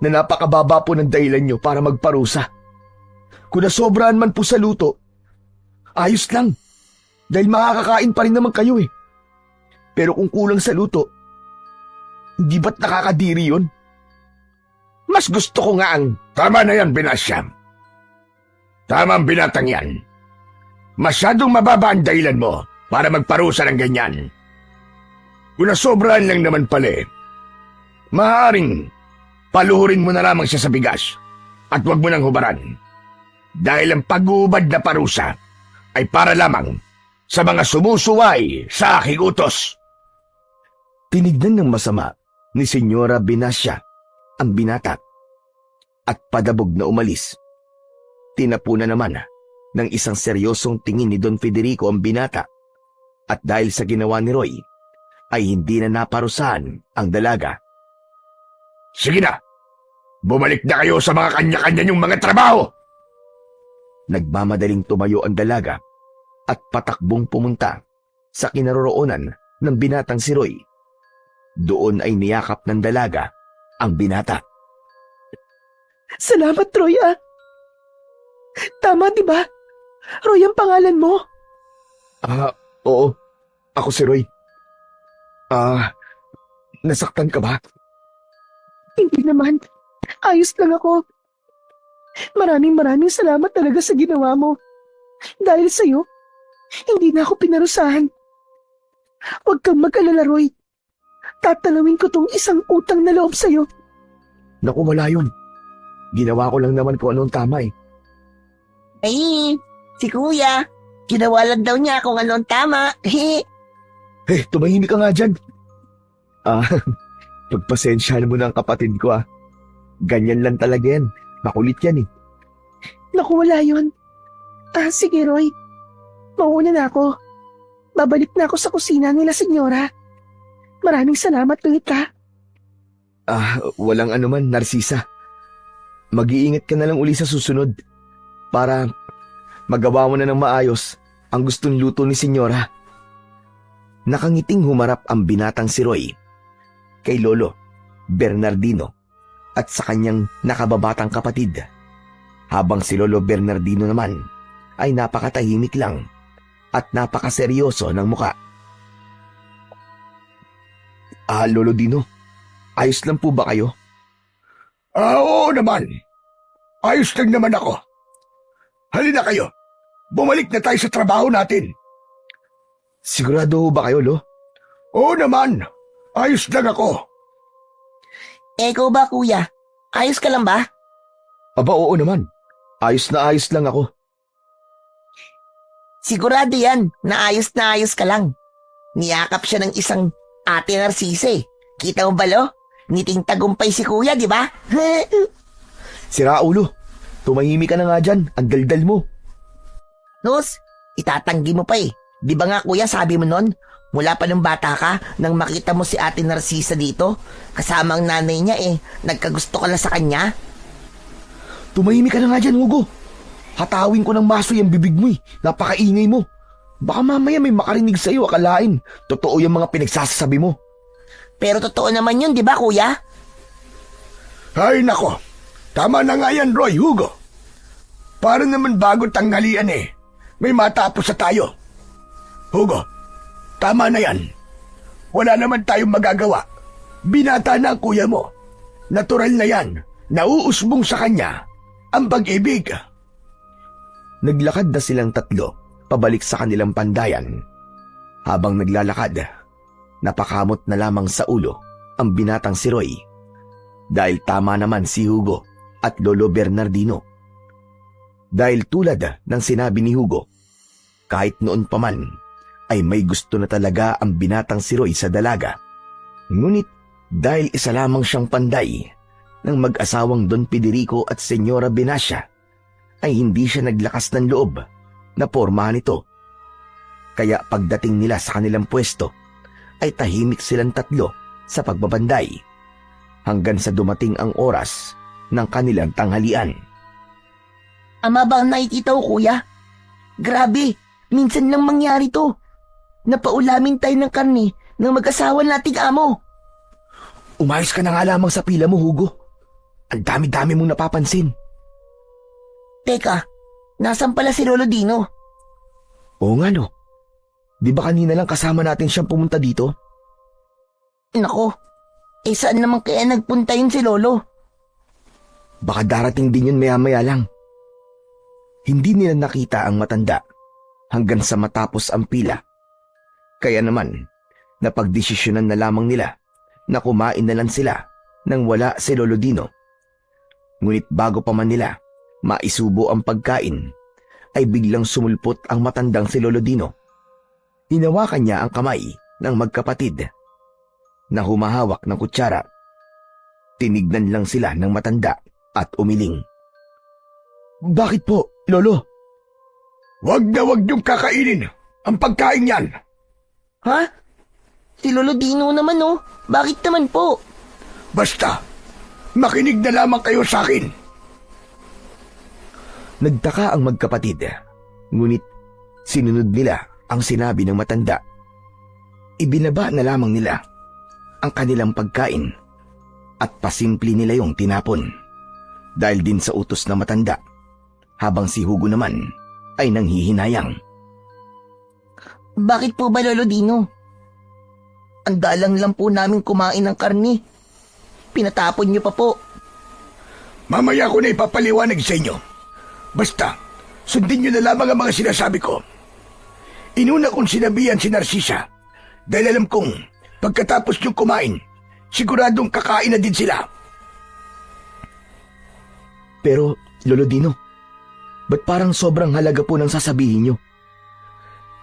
Speaker 1: na napakababa po ng dahilan nyo para magparusa. Kung nasobrahan man po sa luto, ayos lang. Dahil makakakain pa rin naman kayo eh. Pero kung kulang sa luto, hindi ba't nakakadiri yun? Mas gusto ko nga ang...
Speaker 3: Tama na yan, Binasya. Tama ang binatang yan. Masyadong mababa ang dahilan mo para magparusa ng ganyan. Kung nasobrahan lang naman pala maaaring paluhurin mo na lamang siya sa bigas at huwag mo nang hubaran. Dahil ang pag-uubad na parusa ay para lamang sa mga sumusuway sa aking utos.
Speaker 1: Tinignan ng masama ni Senyora Binasya ang binata at padabog na umalis. Tinapunan naman ng isang seryosong tingin ni Don Federico ang binata at dahil sa ginawa ni Roy ay hindi na naparusahan ang dalaga.
Speaker 3: Sige na, bumalik na kayo sa mga kanya-kanya niyong mga trabaho.
Speaker 1: Nagmamadaling tumayo ang dalaga at patakbong pumunta sa kinaroroonan ng binatang si Roy. Doon ay niyakap ng dalaga ang binata.
Speaker 2: Salamat, Roy, ah. Tama, di ba? Roy ang pangalan mo.
Speaker 1: Oo. Ako si Roy. Nasaktan ka ba?
Speaker 2: Hindi naman. Ayos lang ako. Maraming salamat talaga sa ginawa mo. Dahil sa'yo, hindi na ako pinarusahan. Huwag kang mag-alala, Roy. Tatalawin ko tong isang utang na loob sa'yo.
Speaker 1: Naku, wala yun. Ginawa ko lang naman kung anong tama eh.
Speaker 2: Ay, si Kuya. Ginawa lang daw niya kung anong tama.
Speaker 1: Tumahimik ka nga dyan. Pagpasensyahan mo na ang kapatid ko ah. Ganyan lang talaga yan. Makulit yan eh.
Speaker 2: Naku, wala yun. Sige, Roy. Mauna na ako. Babalik na ako sa kusina nila, Senyora. Maraming salamat ulit, ha.
Speaker 1: Walang anuman, Narcisa. Mag-iingat ka na lang uli sa susunod para magawa mo na ng maayos ang gustong luto ni Senyora. Nakangiting humarap ang binatang si Roy kay Lolo Bernardino at sa kanyang nakababatang kapatid, habang si Lolo Bernardino naman ay napakatahimik lang at napakaseryoso ng muka. Lolo Dino, ayos lang po ba kayo?
Speaker 3: Oo naman. Ayos lang naman ako. Halina kayo. Bumalik na tayo sa trabaho natin.
Speaker 1: Sigurado ba kayo, Lo?
Speaker 3: Oo naman. Ayos lang ako.
Speaker 2: Ikaw ba, Kuya? Ayos ka lang ba?
Speaker 1: Aba, oo naman. Ayos na ayos lang ako.
Speaker 2: Sigurado yan, na ayos ka lang. Niyakap siya ng isang Ate Narcisa eh. Kita mo ba, Lo? Ngiting tagumpay si Kuya, di ba?
Speaker 1: Sira ulo. Tumahimik ka na nga dyan. Ang daldal mo.
Speaker 2: Nos, itatanggi mo pa eh. Di ba nga, Kuya, sabi mo nun, mula pa nung bata ka, nang makita mo si Ate Narcisa dito, kasama ang nanay niya eh, nagkagusto ka na sa kanya?
Speaker 1: Tumahimik ka na nga dyan, Hugo. Hatawin ko ng maso yung bibig mo eh. Napakaingay mo. Baka mamaya may makarinig sa'yo, akalain. Totoo yung mga pinagsasabi mo.
Speaker 2: Pero totoo naman yun, di ba, Kuya?
Speaker 3: Ay nako. Tama na nga yan, Roy, Hugo. Para naman bago tanghalian eh. May matapos sa tayo. Hugo, tama na yan. Wala naman tayong magagawa. Binata na ang kuya mo. Natural na yan. Nauusbong sa kanya ang pag-ibig.
Speaker 1: Naglakad na silang tatlo pabalik sa kanilang pandayan. Habang naglalakad, napakamot na lamang sa ulo ang binatang si Roy. Dahil tama naman si Hugo at Lolo Bernardino. Dahil tulad ng sinabi ni Hugo, kahit noon pa man ay may gusto na talaga ang binatang si Roy sa dalaga. Ngunit dahil isa lamang siyang panday ng mag-asawang Don Federico at Senyora Binasya, ay hindi siya naglakas ng loob na pormahan ito. Kaya pagdating nila sa kanilang pwesto, ay tahimik silang tatlo sa pagbabanday hanggang sa dumating ang oras ng kanilang tanghalian.
Speaker 2: Ama ba ang nakikita ko, Kuya? Grabe, minsan lang mangyari to. Napaulamin tayo ng karne ng mag-asawa nating amo.
Speaker 1: Umayos ka na nga lamang sa pila mo, Hugo. Ang dami-dami mong napapansin.
Speaker 2: Teka, nasan pala si Lolo Dino?
Speaker 1: Oo nga no. Di ba kanina lang kasama natin siyang pumunta dito?
Speaker 2: Nako, saan naman kaya nagpunta yun si Lolo?
Speaker 1: Baka darating din yun maya-maya lang. Hindi nila nakita ang matanda hanggang sa matapos ang pila. Kaya naman, napagdesisyonan na lamang nila na kumain na lang sila nang wala si Lolo Dino. Ngunit bago pa man nila maisubo ang pagkain, ay biglang sumulpot ang matandang si Lolo Dino. Hinawakan niya ang kamay ng magkapatid na humahawak ng kutsara. Tinignan lang sila ng matanda at umiling. Bakit po, Lolo?
Speaker 3: Wag niyong kakainin ang pagkain yan.
Speaker 2: Ha? Si Lolo Dino naman oh. Bakit naman po?
Speaker 3: Basta, makinig na lamang kayo sa akin.
Speaker 1: Nagtaka ang magkapatid, ngunit sinunod nila ang sinabi ng matanda. Ibinaba na lamang nila ang kanilang pagkain at pasimple nila yung tinapon dahil din sa utos ng matanda, habang si Hugo naman ay nanghihinayang.
Speaker 2: Bakit po ba, Lolo Dino? Ang dalang lang po namin kumain ng karni. Pinatapon niyo pa po.
Speaker 3: Mamaya ko na ipapaliwanag sa inyo. Basta, sundin niyo na lamang ang mga sinasabi ko. Inuna kong sinabihan si Narcisa dahil alam kong pagkatapos niyong kumain, siguradong kakain na din sila.
Speaker 1: Pero, Lolo Dino, ba't parang sobrang halaga po ng sasabihin niyo?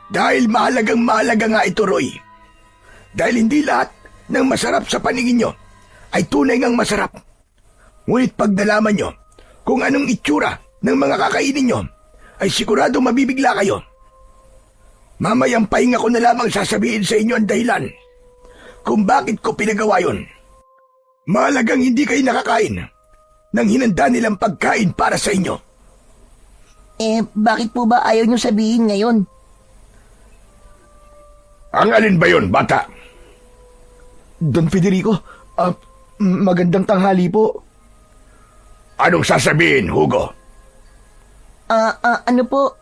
Speaker 3: Dahil mahalaga nga ito, Roy. Dahil hindi lahat ng masarap sa paningin nyo ay tunay ngang masarap. Ngunit pag nalaman nyo kung anong itsura ng mga kakainin nyo, ay sigurado mabibigla kayo. Mamayang pahinga ko na lamang sasabihin sa inyo ang dahilan kung bakit ko pinagawa yun. Mahalagang hindi kayo nakakain ng hinanda nilang pagkain para sa inyo.
Speaker 2: Bakit po ba ayaw niyo sabihin ngayon?
Speaker 3: Ang alin ba yun, bata?
Speaker 1: Don Federico, magandang tanghali po.
Speaker 3: Anong sasabihin, Hugo?
Speaker 2: Ano po?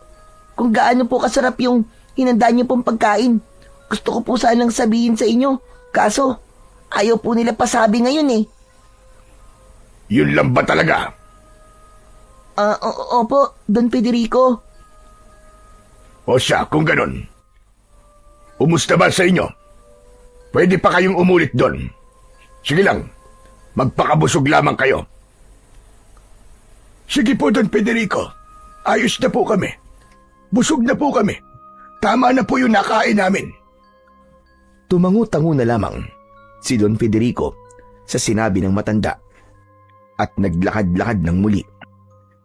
Speaker 2: Kung gaano po kasarap yung hinanda niyo pong pagkain. Gusto ko po sanang sabihin sa inyo. Kaso, ayaw po nila pasabi ngayon eh.
Speaker 3: Yun lang ba talaga?
Speaker 2: Opo, Don Federico.
Speaker 3: O siya, kung ganon. Umusta ba sa inyo? Pwede pa kayong umulit doon. Sige lang, magpakabusog lamang kayo. Sige po, Don Federico. Ayos na po kami. Busog na po kami. Tama na po yung nakain namin.
Speaker 1: Tumangu-tangu na lamang si Don Federico sa sinabi ng matanda at naglakad-lakad ng muli.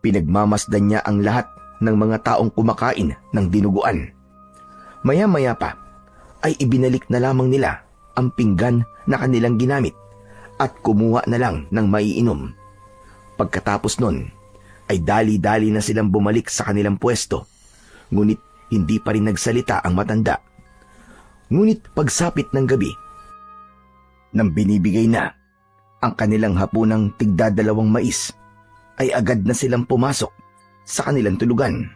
Speaker 1: Pinagmamasdan niya ang lahat ng mga taong kumakain ng dinuguan. Maya-maya pa ay ibinalik na lamang nila ang pinggan na kanilang ginamit at kumuha na lang ng maiinom. Pagkatapos nun ay dali-dali na silang bumalik sa kanilang pwesto, ngunit hindi pa rin nagsalita ang matanda. Ngunit pagsapit ng gabi, nang binibigay na ang kanilang hapunang tigdadalawang mais, ay agad na silang pumasok sa kanilang tulugan.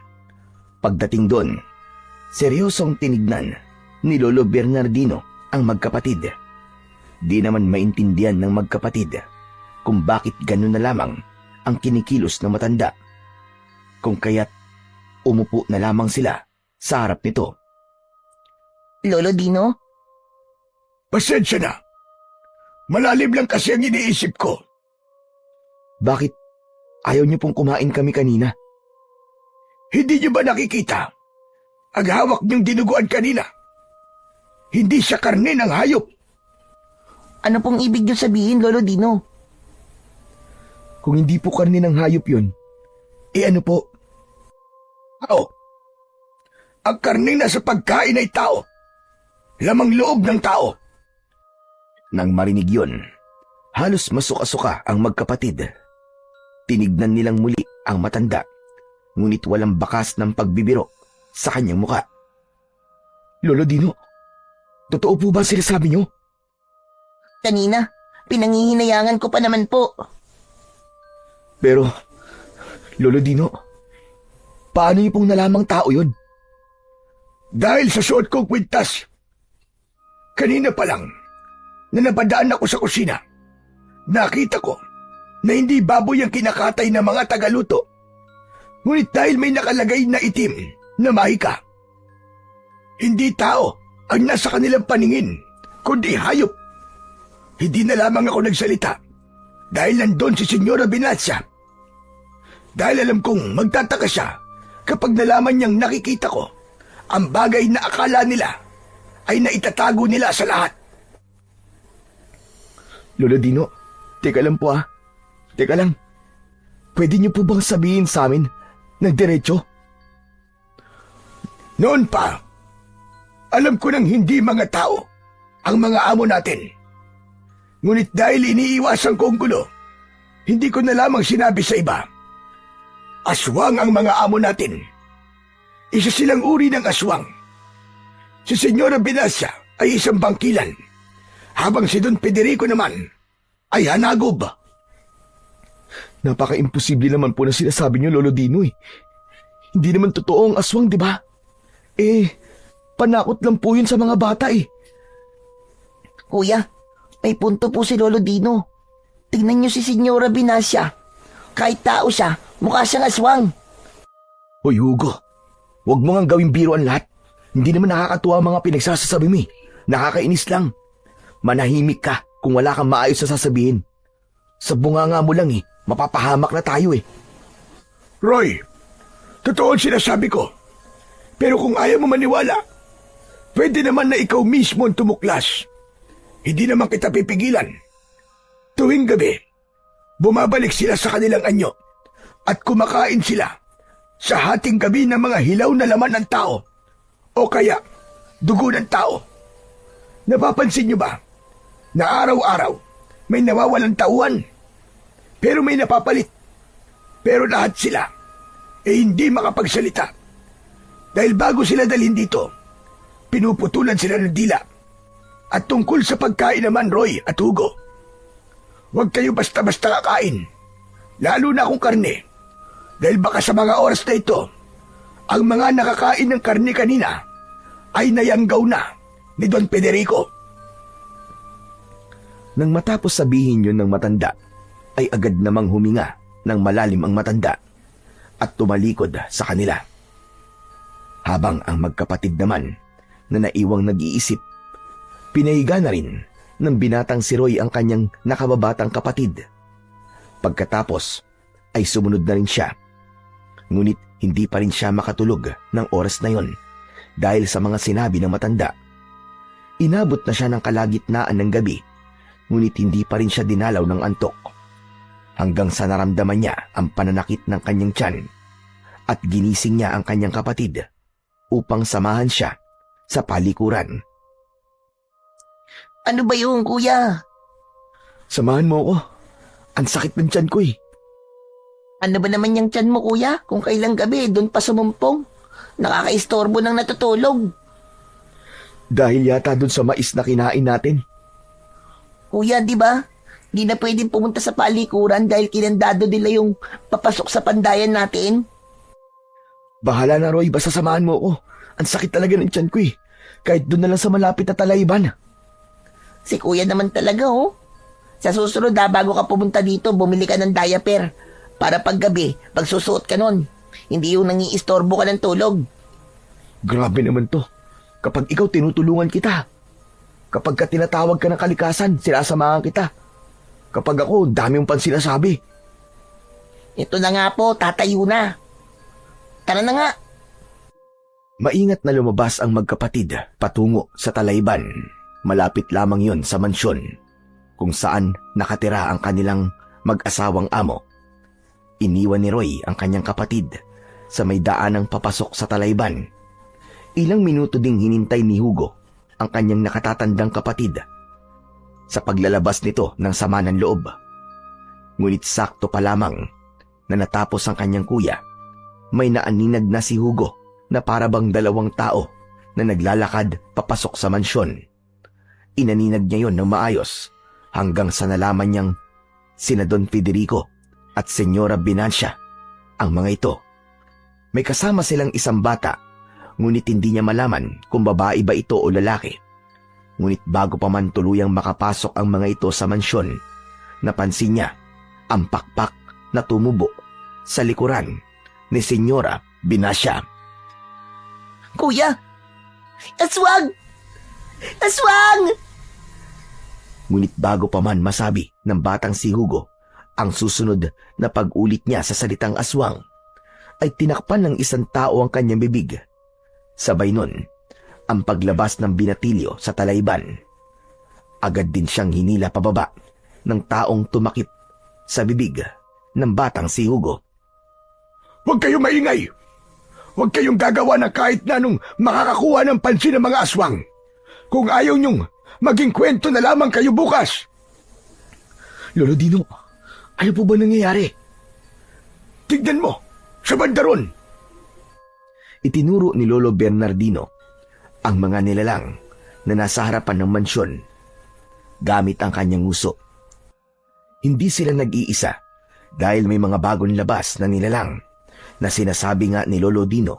Speaker 1: Pagdating doon, seryosong tinignan ni Lolo Bernardino ang magkapatid. Di naman maintindihan ng magkapatid kung bakit gano'n na lamang ang kinikilos ng matanda. Kung kaya't umupo na lamang sila sa harap nito.
Speaker 2: Lolo Dino?
Speaker 3: Pasensya na. Malalim lang kasi ang iniisip ko.
Speaker 1: Bakit ayaw niyo pong kumain kami kanina?
Speaker 3: Hindi niyo ba nakikita? Ang hawak niyong dinuguan kanina. Hindi siya karne ng hayop.
Speaker 2: Ano pong ibig niyo sabihin, Lolo Dino?
Speaker 1: Kung hindi po karne ng hayop yun, ano po?
Speaker 3: Tao. Ang karne na sa pagkain ay tao. Lamang loob ng tao.
Speaker 1: Nang marinig yun, halos masuka-suka ang magkapatid. Tinignan nilang muli ang matanda, ngunit walang bakas ng pagbibiro sa kanyang muka. Lolo Dino, totoo po ba sinasabi niyo?
Speaker 2: Kanina, pinangihinayangan ko pa naman po.
Speaker 1: Pero, Lolo Dino, paano niyo pong nalamang tao yun?
Speaker 3: Dahil sa suot kong kwintas. Kanina pa lang, na napadaan ako sa kusina. Nakita ko na hindi baboy ang kinakatay ng mga tagaluto. Ngunit dahil may nakalagay na itim na mahika, hindi tao ang nasa kanilang paningin, kundi hayop. Hindi na lamang ako nagsalita dahil nandun si Senyora Binacia. Dahil alam kong magtataka siya kapag nalaman niyang nakikita ko ang bagay na akala nila ay naitatago nila sa lahat.
Speaker 1: Lolo Dino, teka lang po ah. Teka lang. Pwede niyo po bang sabihin sa amin ng diretso?
Speaker 3: Noon pa, alam ko nang hindi mga tao ang mga amo natin. Ngunit dahil iniiwasan ko ang gulo, hindi ko na lamang sinabi sa iba. Aswang ang mga amo natin. Isa silang uri ng aswang. Si Senyora Binacia ay isang bangkilan, habang si Don Federico naman ay hanagob.
Speaker 1: Napaka-imposible naman po na sinasabi niyo, Lolo Dino eh. Hindi naman totoo ang aswang, di ba? Panakot lang po yun sa mga bata eh.
Speaker 2: Kuya, may punto po si Lolo Dino. Tingnan niyo si Senyora Binacia. Kahit tao siya, mukha siyang aswang.
Speaker 1: Hoy Hugo, huwag mo ngang gawing biro ang lahat. Hindi naman nakakatuwa ang mga pinagsasasabi mo eh. Nakakainis lang. Manahimik ka kung wala kang maayos na sasabihin. Sa bunganga mo lang eh, mapapahamak na tayo eh.
Speaker 3: Roy, totoo ang sinasabi ko. Pero kung ayaw mo maniwala, pwede naman na ikaw mismo ang tumuklas. Hindi naman kita pipigilan. Tuwing gabi, bumabalik sila sa kanilang anyo at kumakain sila sa hating gabi ng mga hilaw na laman ng tao o kaya dugo ng tao. Napapansin niyo ba na araw-araw may nawawalang tauhan pero may napapalit? Pero lahat sila hindi makapagsalita dahil bago sila dalhin dito, pinuputulan sila ng dila. At tungkol sa pagkain naman, Roy at Hugo, huwag kayo basta-basta kakain, lalo na kung karne, dahil baka sa mga oras na ito, ang mga nakakain ng karne kanina ay nayanggaw na ni Don Federico.
Speaker 1: Nang matapos sabihin yun ng matanda, ay agad namang huminga ng malalim ang matanda at tumalikod sa kanila. Habang ang magkapatid naman na naiwang nag-iisip, pinahiga na rin ng binatang si Roy ang kanyang nakababatang kapatid. Pagkatapos ay sumunod na rin siya. Ngunit hindi pa rin siya makatulog ng oras na yon dahil sa mga sinabi ng matanda. Inabot na siya ng kalagitnaan ng gabi, ngunit hindi pa rin siya dinalaw ng antok. Hanggang sa naramdaman niya ang pananakit ng kanyang tiyan at ginising niya ang kanyang kapatid upang samahan siya sa palikuran.
Speaker 2: Ano ba yun, kuya?
Speaker 1: Samahan mo ako. Ang sakit ng tiyan ko eh.
Speaker 2: Ano ba naman yung tiyan mo, kuya? Kung kailang gabi, doon pa sumumpong. Nakakaistorbo ng natutulog.
Speaker 1: Dahil yata dun sa mais na kinain natin.
Speaker 2: Kuya, di ba? Di na pwedeng pumunta sa palikuran dahil kinandado nila yung papasok sa pandayan natin.
Speaker 1: Bahala na, Roy, basta samahan mo ako. Ang sakit talaga ng tiyan ko eh. Kahit doon na lang sa malapit na talayban.
Speaker 2: Si kuya naman talaga, oh. Sa susunod bago ka pumunta dito, bumili ka ng diaper. Para paggabi, pagsusuot ka nun. Hindi yung nangiistorbo ka ng tulog.
Speaker 1: Grabe naman to. Kapag ikaw tinutulungan kita. Kapag ka tinatawag ka ng kalikasan, sinasamahan kita. Kapag ako, dami mong sinasabi.
Speaker 2: Ito na nga po, tatayo na. Tara na nga.
Speaker 1: Maingat na lumabas ang magkapatid patungo sa talayban. Malapit lamang yon sa mansyon kung saan nakatira ang kanilang mag-asawang amo. Iniwan ni Roy ang kanyang kapatid sa may daanang papasok sa talayban. Ilang minuto ding hinintay ni Hugo ang kanyang nakatatandang kapatid sa paglalabas nito ng sama ng loob. Ngunit sakto pa lamang na natapos ang kanyang kuya, may naaninag na si Hugo na parabang dalawang tao na naglalakad papasok sa mansyon. Inaninag niya yon ng maayos hanggang sa nalaman niyang sina Don Federico at Senyora Binacia ang mga ito. May kasama silang isang bata, ngunit hindi niya malaman kung babae ba ito o lalaki. Ngunit bago pa man tuluyang makapasok ang mga ito sa mansyon, napansin niya ang pakpak na tumubo sa likuran ni Senyora Binasya.
Speaker 2: Kuya! Aswang! Aswang!
Speaker 1: Ngunit bago pa man masabi ng batang si Hugo ang susunod na pag-ulit niya sa salitang aswang, ay tinakpan ng isang tao ang kanyang bibig. Sabay nun, ang paglabas ng binatilyo sa talayban. Agad din siyang hinila pababa ng taong tumakip sa bibig ng batang si Hugo.
Speaker 3: Huwag kayong maingay! Huwag kayong gagawa ng kahit na anong makakakuha ng pansin ng mga aswang. Kung ayaw niyong maging kwento na lamang kayo bukas.
Speaker 1: Lolo Dino, ano po ba nangyayari?
Speaker 3: Tignan mo, sa bandaron.
Speaker 1: Itinuro ni Lolo Bernardino ang mga nilalang na nasa harapan ng mansyon gamit ang kanyang uso. Hindi sila nag-iisa dahil may mga bagong labas na nilalang na sinasabi nga ni Lolo Dino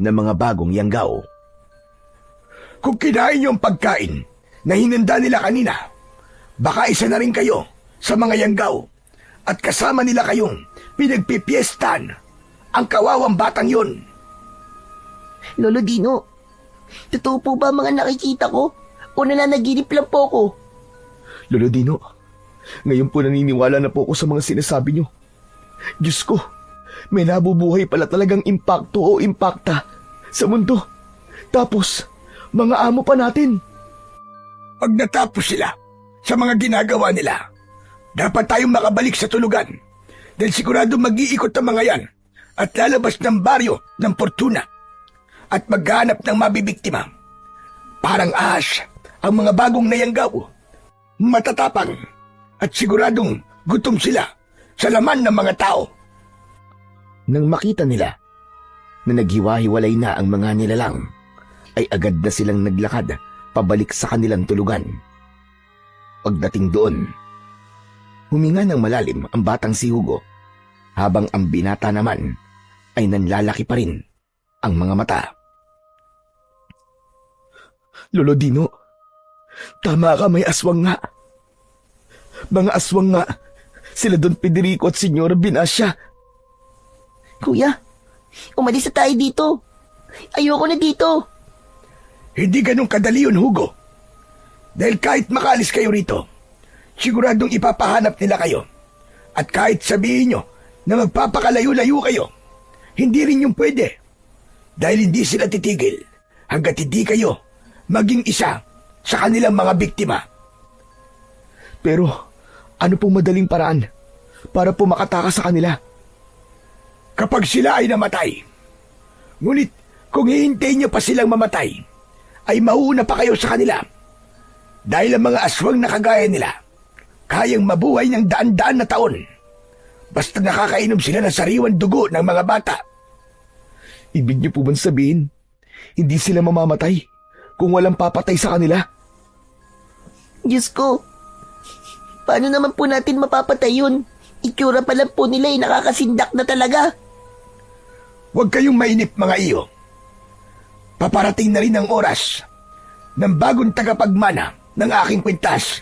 Speaker 1: na mga bagong yanggaw.
Speaker 3: Kung kinain niyo ang pagkain na hinanda nila kanina, baka isa na rin kayo sa mga yanggaw at kasama nila kayong pinagpipiestan ang kawawang batang yun.
Speaker 2: Lolo Dino, totoo po ba mga nakikita ko? O nananaginip lang po ko?
Speaker 1: Lolo Dino, ngayon po naniniwala na po ako sa mga sinasabi niyo. Diyos ko, may nabubuhay pala talagang impakto o impakta sa mundo. Tapos, mga amo pa natin.
Speaker 3: Pag natapos sila sa mga ginagawa nila, dapat tayong makabalik sa tulugan dahil sigurado mag-iikot ang mga yan at lalabas ng baryo ng Fortuna at maghanap ng mabibiktima. Parang ahas ang mga bagong nayanggaw, matatapang at siguradong gutom sila sa laman ng mga tao.
Speaker 1: Nang makita nila na naghiwa-hiwalay na ang mga nilalang, ay agad na silang naglakad pabalik sa kanilang tulugan. Pagdating doon, huminga ng malalim ang batang si Hugo, habang ang binata naman ay nanlalaki pa rin ang mga mata. Lolo Dino, tama ka, may aswang nga. Mga aswang nga, sila Don Federico at Senyora Binasya.
Speaker 2: Kuya, umalis na tayo dito. Ayoko na dito.
Speaker 3: Hindi ganun kadali yun, Hugo. Dahil kahit makaalis kayo rito, siguradong ipapahanap nila kayo. At kahit sabihin nyo na magpapakalayo-layo kayo, hindi rin yung pwede. Dahil hindi sila titigil hanggat hindi kayo maging isa sa kanilang mga biktima.
Speaker 1: Pero ano pong madaling paraan para po makatakas sa kanila?
Speaker 3: Kapag sila ay namatay, ngunit kung hihintayin nyo pa silang mamatay, ay mauna pa kayo sa kanila. Dahil ang mga aswang na kagaya nila, kayang mabuhay ng daan-daan na taon, basta nakakainom sila ng sariwan dugo ng mga bata.
Speaker 1: Ibig niyo po bang sabihin, hindi sila mamamatay kung walang papatay sa kanila?
Speaker 2: Diyos ko, paano naman po natin mapapatay yun? Itsura pa lang po nila ay nakakasindak na talaga.
Speaker 3: Huwag kayong mainip, mga iyo. Paparating na rin ang oras ng bagong tagapagmana ng aking kwintas.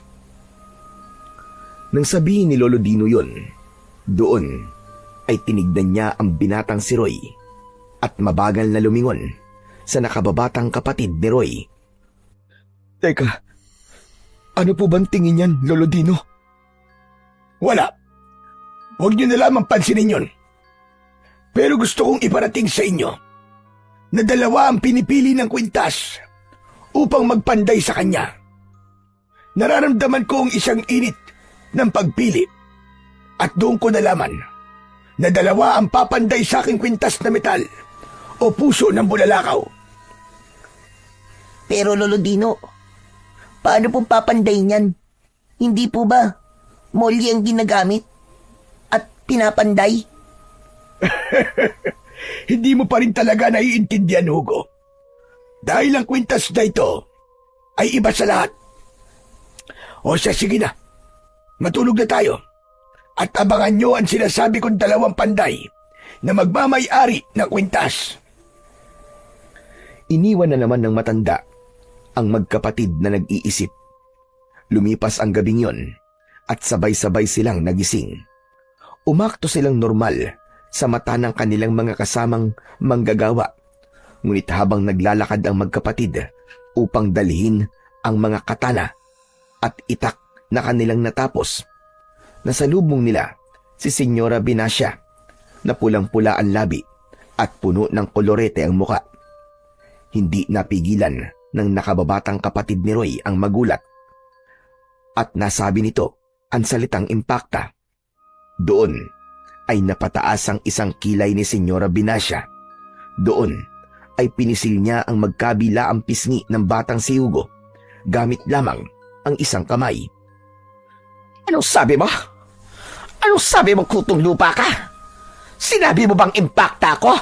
Speaker 1: Nang sabihin ni Lolo Dino yun, doon ay tinignan niya ang binatang si Roy at mabagal na lumingon sa nakababatang kapatid ni Roy. Teka, ano po bang tingin niyan, Lolo Dino?
Speaker 3: Wala. Huwag niyo na lamang pansinin yun. Pero gusto kong iparating sa inyo na dalawa ang pinipili ng kwintas upang magpanday sa kanya. Nararamdaman ko ang isang init ng pagpili at doon ko nalaman na dalawa ang papanday sa aking kwintas na metal o puso ng bulalakaw.
Speaker 2: Pero Lolo Dino, paano pong papanday niyan? Hindi po ba molly ang ginagamit at pinapanday?
Speaker 3: Hindi mo pa rin talaga naiintindihan, Hugo. Dahil ang kwintas na ito ay iba sa lahat. O siya, sige na. Matulog na tayo. At abangan nyo ang sinasabi kong dalawang panday na magmamay-ari ng kwintas.
Speaker 1: Iniwan na naman ng matanda ang magkapatid na nag-iisip. Lumipas ang gabing yon at sabay-sabay silang nagising. Umakto silang normal sa mata ng kanilang mga kasamang manggagawa. Ngunit habang naglalakad ang magkapatid upang dalhin ang mga katana at itak na kanilang natapos, nasalubong nila si Senyora Binacia na pulang-pula ang labi at puno ng kolorete ang muka. Hindi napigilan ng nakababatang kapatid ni Roy ang magulat at nasabi nito ang salitang impakta. Doon ay napataas ang isang kilay ni Senyora Binacia. Doon ay pinisil niya ang magkabila ang pisngi ng batang si Hugo gamit lamang ang isang kamay.
Speaker 3: Anong sabi mo? Anong sabi mo, kutong lupa ka? Sinabi mo bang impakta ako?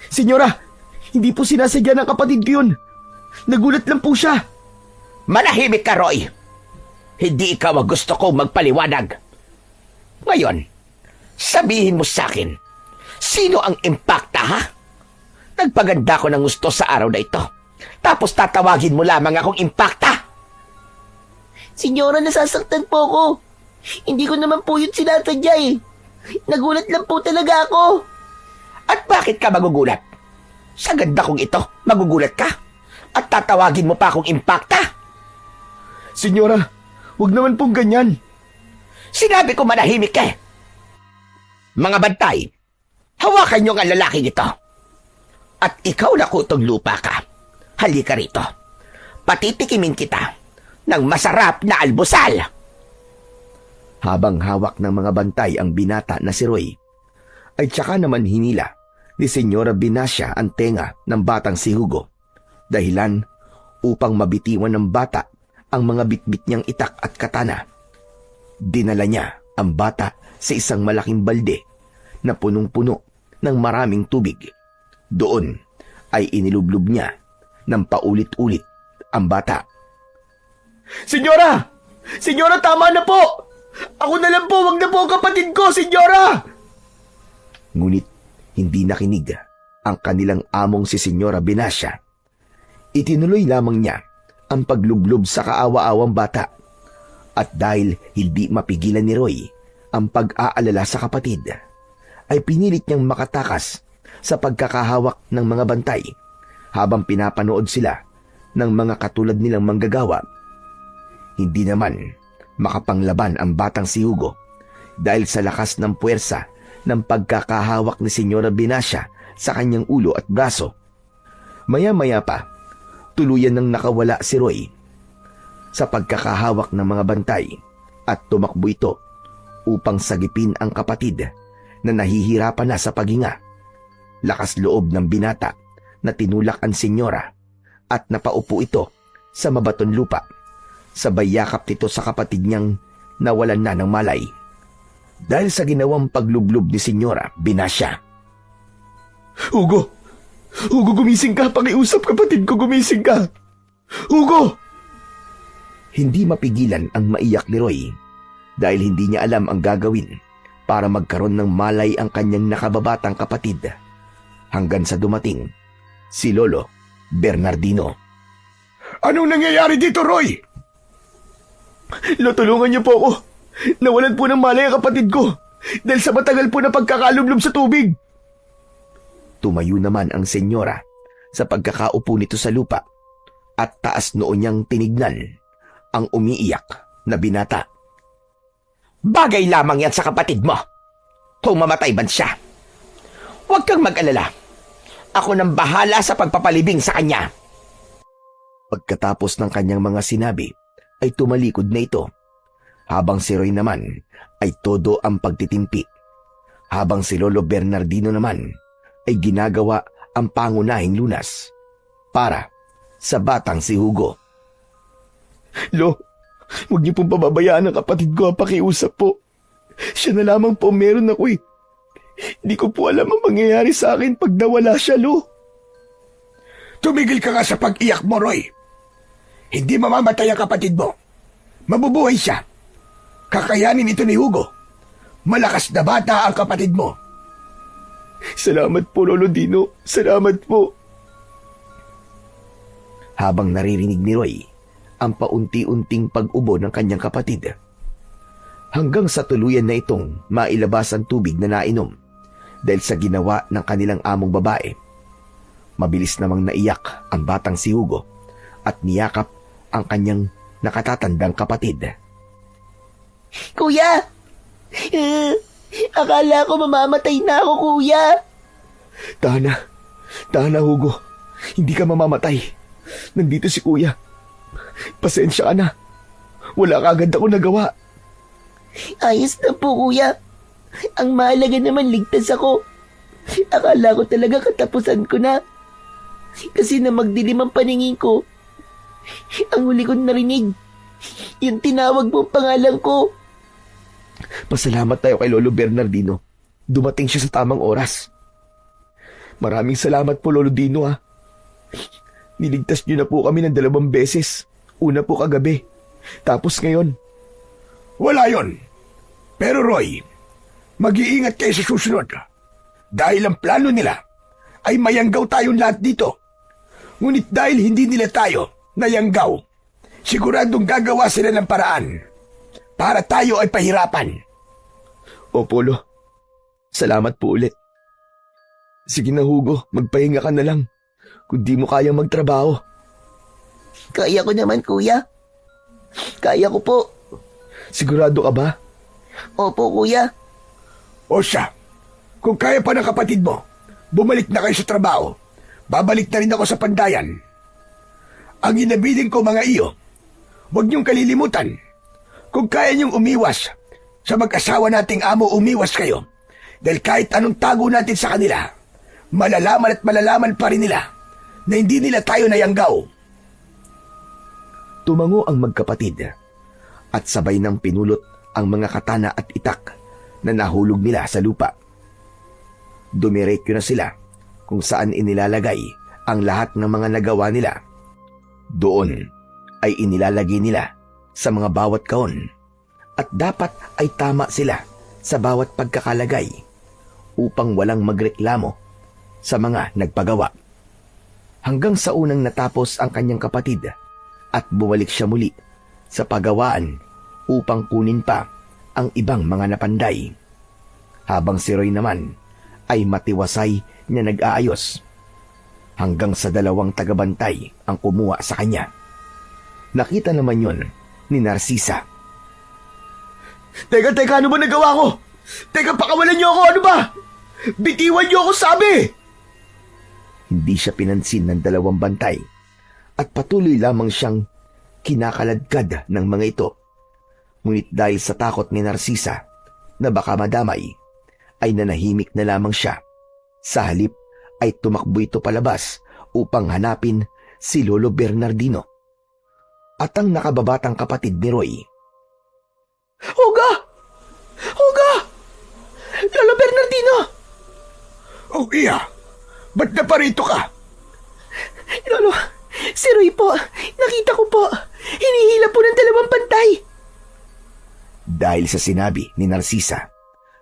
Speaker 1: Senyora, hindi po sinasadya ng kapatid ko yun. Nagulat lang po siya.
Speaker 3: Manahimik ka, Roy. Hindi ikaw ang gusto kong magpaliwanag. Ngayon, sabihin mo sa akin, sino ang impakta, ha? Nagpaganda ko ng gusto sa araw na ito. Tapos tatawagin mo lamang akong impakta.
Speaker 2: Senyora, nasasaktan po ako. Hindi ko naman po yun sinasadya eh. Nagulat lang po talaga ako.
Speaker 3: At bakit ka magugulat? Sa ganda kong ito, magugulat ka? At tatawagin mo pa akong impakta?
Speaker 1: Senyora, huwag naman pong ganyan.
Speaker 3: Sinabi ko manahimik ka. Mga bantay, hawakan niyo ang lalaking ito. At ikaw na kutong lupa ka. Halika rito. Patitikimin kita ng masarap na almusal.
Speaker 1: Habang hawak ng mga bantay ang binata na si Roy, ay tsaka naman hinila ni Senyora Binacia ang tenga ng batang si Hugo, dahilan upang mabitiwan ng bata ang mga bitbit niyang itak at katana. Dinala niya ang bata sa isang malaking balde na punong-puno ng maraming tubig. Doon ay inilublob niya ng paulit-ulit ang bata.
Speaker 4: Senyora! Senyora, tama na po! Ako na lang po, wag na po ang kapatid ko, Senyora!
Speaker 1: Ngunit hindi nakinig ang kanilang among si Senyora Binacia. Itinuloy lamang niya ang paglublob sa kaawa-awang bata. At dahil hindi mapigilan ni Roy ang pag-aalala sa kapatid, ay pinilit niyang makatakas sa pagkakahawak ng mga bantay habang pinapanood sila ng mga katulad nilang manggagawa. Hindi naman makapanglaban ang batang si Hugo dahil sa lakas ng puwersa ng pagkakahawak ni Senyora Binacia sa kanyang ulo at braso. Maya-maya pa, tuluyan nang nakawala si Roy sa pagkakahawak ng mga bantay at tumakbo ito upang sagipin ang kapatid na nahihirapan na sa paghinga. Lakas loob ng binata na tinulak ang senyora at napaupo ito sa mabaton lupa. Sabay yakap nito sa kapatid niyang nawalan na ng malay dahil sa ginawang paglublob ni Senyora Binacia.
Speaker 4: Hugo! Hugo, gumising ka! Pakiusap, kapatid ko, gumising ka! Hugo!
Speaker 1: Hindi mapigilan ang maiyak ni Roy dahil hindi niya alam ang gagawin para magkaroon ng malay ang kanyang nakababatang kapatid hanggang sa dumating si Lolo Bernardino.
Speaker 3: Anong nangyayari dito, Roy?
Speaker 4: Lo, tulungan niyo po ako. Nawalan po ng malay ang kapatid ko dahil sa matagal po na pagkakalublob sa tubig.
Speaker 1: Tumayo naman ang senyora sa pagkakaupo nito sa lupa at taas noo niyang tinignan ang umiiyak na binata.
Speaker 3: Bagay lamang yan sa kapatid mo. Kung mamatay man siya, huwag kang mag-alala. Ako nang bahala sa pagpapalibing sa kanya.
Speaker 1: Pagkatapos ng kanyang mga sinabi, ay tumalikod na ito, habang si Roy naman ay todo ang pagtitimpi, habang si Lolo Bernardino naman ay ginagawa ang pangunahing lunas para sa batang si Hugo.
Speaker 4: Lo, huwag niyo pong pababayaan ang kapatid ko, pakiusap po. Siya na lamang po meron ako eh. Hindi ko po alam ang mangyayari sa akin pag nawala siya, Lo.
Speaker 3: Tumigil ka nga sa pag-iyak mo, Roy. Hindi mamamatay ang kapatid mo. Mabubuhay siya. Kakayanin ito ni Hugo. Malakas na bata ang kapatid mo.
Speaker 4: Salamat po, Lolo Dino. Salamat po.
Speaker 1: habang naririnig ni Roy ang paunti-unting pag-ubo ng kanyang kapatid. Hanggang sa tuluyan na itong mailabas ang tubig na nainom dahil sa ginawa ng kanilang among babae. Mabilis namang naiyak ang batang si Hugo at niyakap ang kanyang nakatatandang kapatid.
Speaker 2: Kuya! Akala ko mamamatay na ako, kuya.
Speaker 4: Tahan na Hugo. Hindi ka mamamatay. Nandito si kuya. Pasensya ka na. Wala ka agad ako nagawa.
Speaker 2: Ayos na po, kuya. Ang mahalaga naman ligtas ako. Akala ko talaga katapusan ko na. Kasi na magdilim ang paningin ko, ang huli kong narinig, yung tinawag mong pangalan ko.
Speaker 4: Pasalamat tayo kay Lolo Bernardino. Dumating siya sa tamang oras. Maraming salamat po, Lolo Dino, ha. Niligtas niyo na po kami ng 2 beses. Una po kagabi. Tapos ngayon.
Speaker 3: Wala yon. Pero Roy, mag-iingat kayo sa susunod. Dahil ang plano nila ay mayanggaw tayong lahat dito. Ngunit dahil hindi nila tayo nayanggaw, siguradong gagawa sila ng paraan para tayo ay pahirapan.
Speaker 4: Opo, Lo. Salamat po ulit. Sige na, Hugo. Magpahinga ka na lang. Kung di mo kayang magtrabaho.
Speaker 2: Kaya ko naman, kuya. Kaya ko po.
Speaker 4: Sigurado ka ba?
Speaker 2: Opo, kuya.
Speaker 3: O siya, kung kaya pa ng kapatid mo, bumalik na kayo sa trabaho. Babalik na rin ako sa pandayan. Ang inabiling ko, mga iyo, huwag niyong kalilimutan. Kung kaya niyong umiwas sa mag-asawa nating amo, umiwas kayo. Dahil kahit anong tago natin sa kanila, malalaman at malalaman pa rin nila na hindi nila tayo nayanggaw.
Speaker 1: Tumango ang magkapatid at sabay ng pinulot ang mga katana at itak na nahulog nila sa lupa. Dumiretso na sila kung saan inilalagay ang lahat ng mga nagawa nila. Doon ay inilalagay nila sa mga bawat kahon at dapat ay tama sila sa bawat pagkakalagay upang walang magreklamo sa mga nagpagawa. Hanggang sa unang natapos ang kanyang kapatid at bumalik siya muli sa paggawaan upang kunin pa ang ibang mga napanday. Habang si Roy naman ay matiwasay na nag-aayos hanggang sa 2 tagabantay ang kumuha sa kanya. Nakita naman yon ni Narcisa.
Speaker 4: Teka, ano ba nagawa ko? Teka, pakawalan niyo ako, ano ba? Bitiwan niyo ako, sabi!
Speaker 1: Hindi siya pinansin ng 2 bantay at patuloy lamang siyang kinakaladkad ng mga ito. Ngunit dahil sa takot ni Narcisa na baka madamay, ay nanahimik na lamang siya. Sa halip ay tumakbo ito palabas upang hanapin si Lolo Bernardino at ang nakababatang kapatid ni Roy.
Speaker 4: Hugo! Hugo! Lolo Bernardino!
Speaker 3: Oh, iya, ba't naparito ka?
Speaker 2: Lolo, si Roy po. Nakita ko po. Hinihila po ng 2 bantay.
Speaker 1: Dahil sa sinabi ni Narcisa,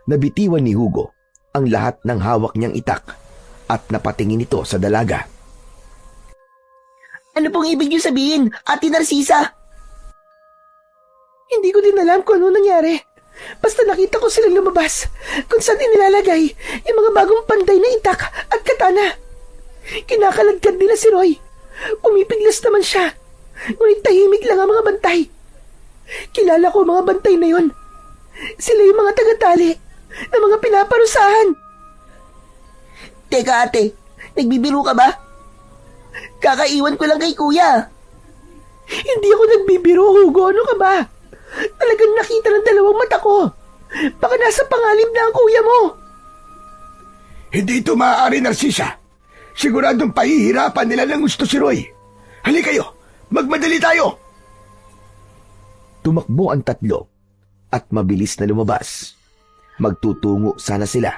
Speaker 1: nabitiwan ni Hugo ang lahat ng hawak niyang itak at napatingin ito sa dalaga.
Speaker 2: Ano pong ibig niyo sabihin, Ate Narcisa? Hindi ko din alam kung ano nangyari. Basta nakita ko silang lumabas kung saan inilalagay yung mga bagong panday na itak at katana. Kinakaladkad nila si Roy. Umipiglas naman siya. Ngunit tahimik lang ang mga bantay. Kilala ko ang mga bantay na yon. Sila yung mga tagatali na mga pinaparusahan. Teka ate, nagbibiro ka ba? Kakaiwan ko lang kay kuya. Hindi ako nagbibiro, Hugo. Ano ka ba? Talagang nakita ng 2 mata ko. Baka nasa pangalib na ang kuya mo.
Speaker 3: Hindi ito maaari, Narcisa. Siguradong pahihirapan nila ng gusto si Roy. Halika kayo, magmadali tayo.
Speaker 1: Tumakbo ang 3 at mabilis na lumabas. Magtutungo sana sila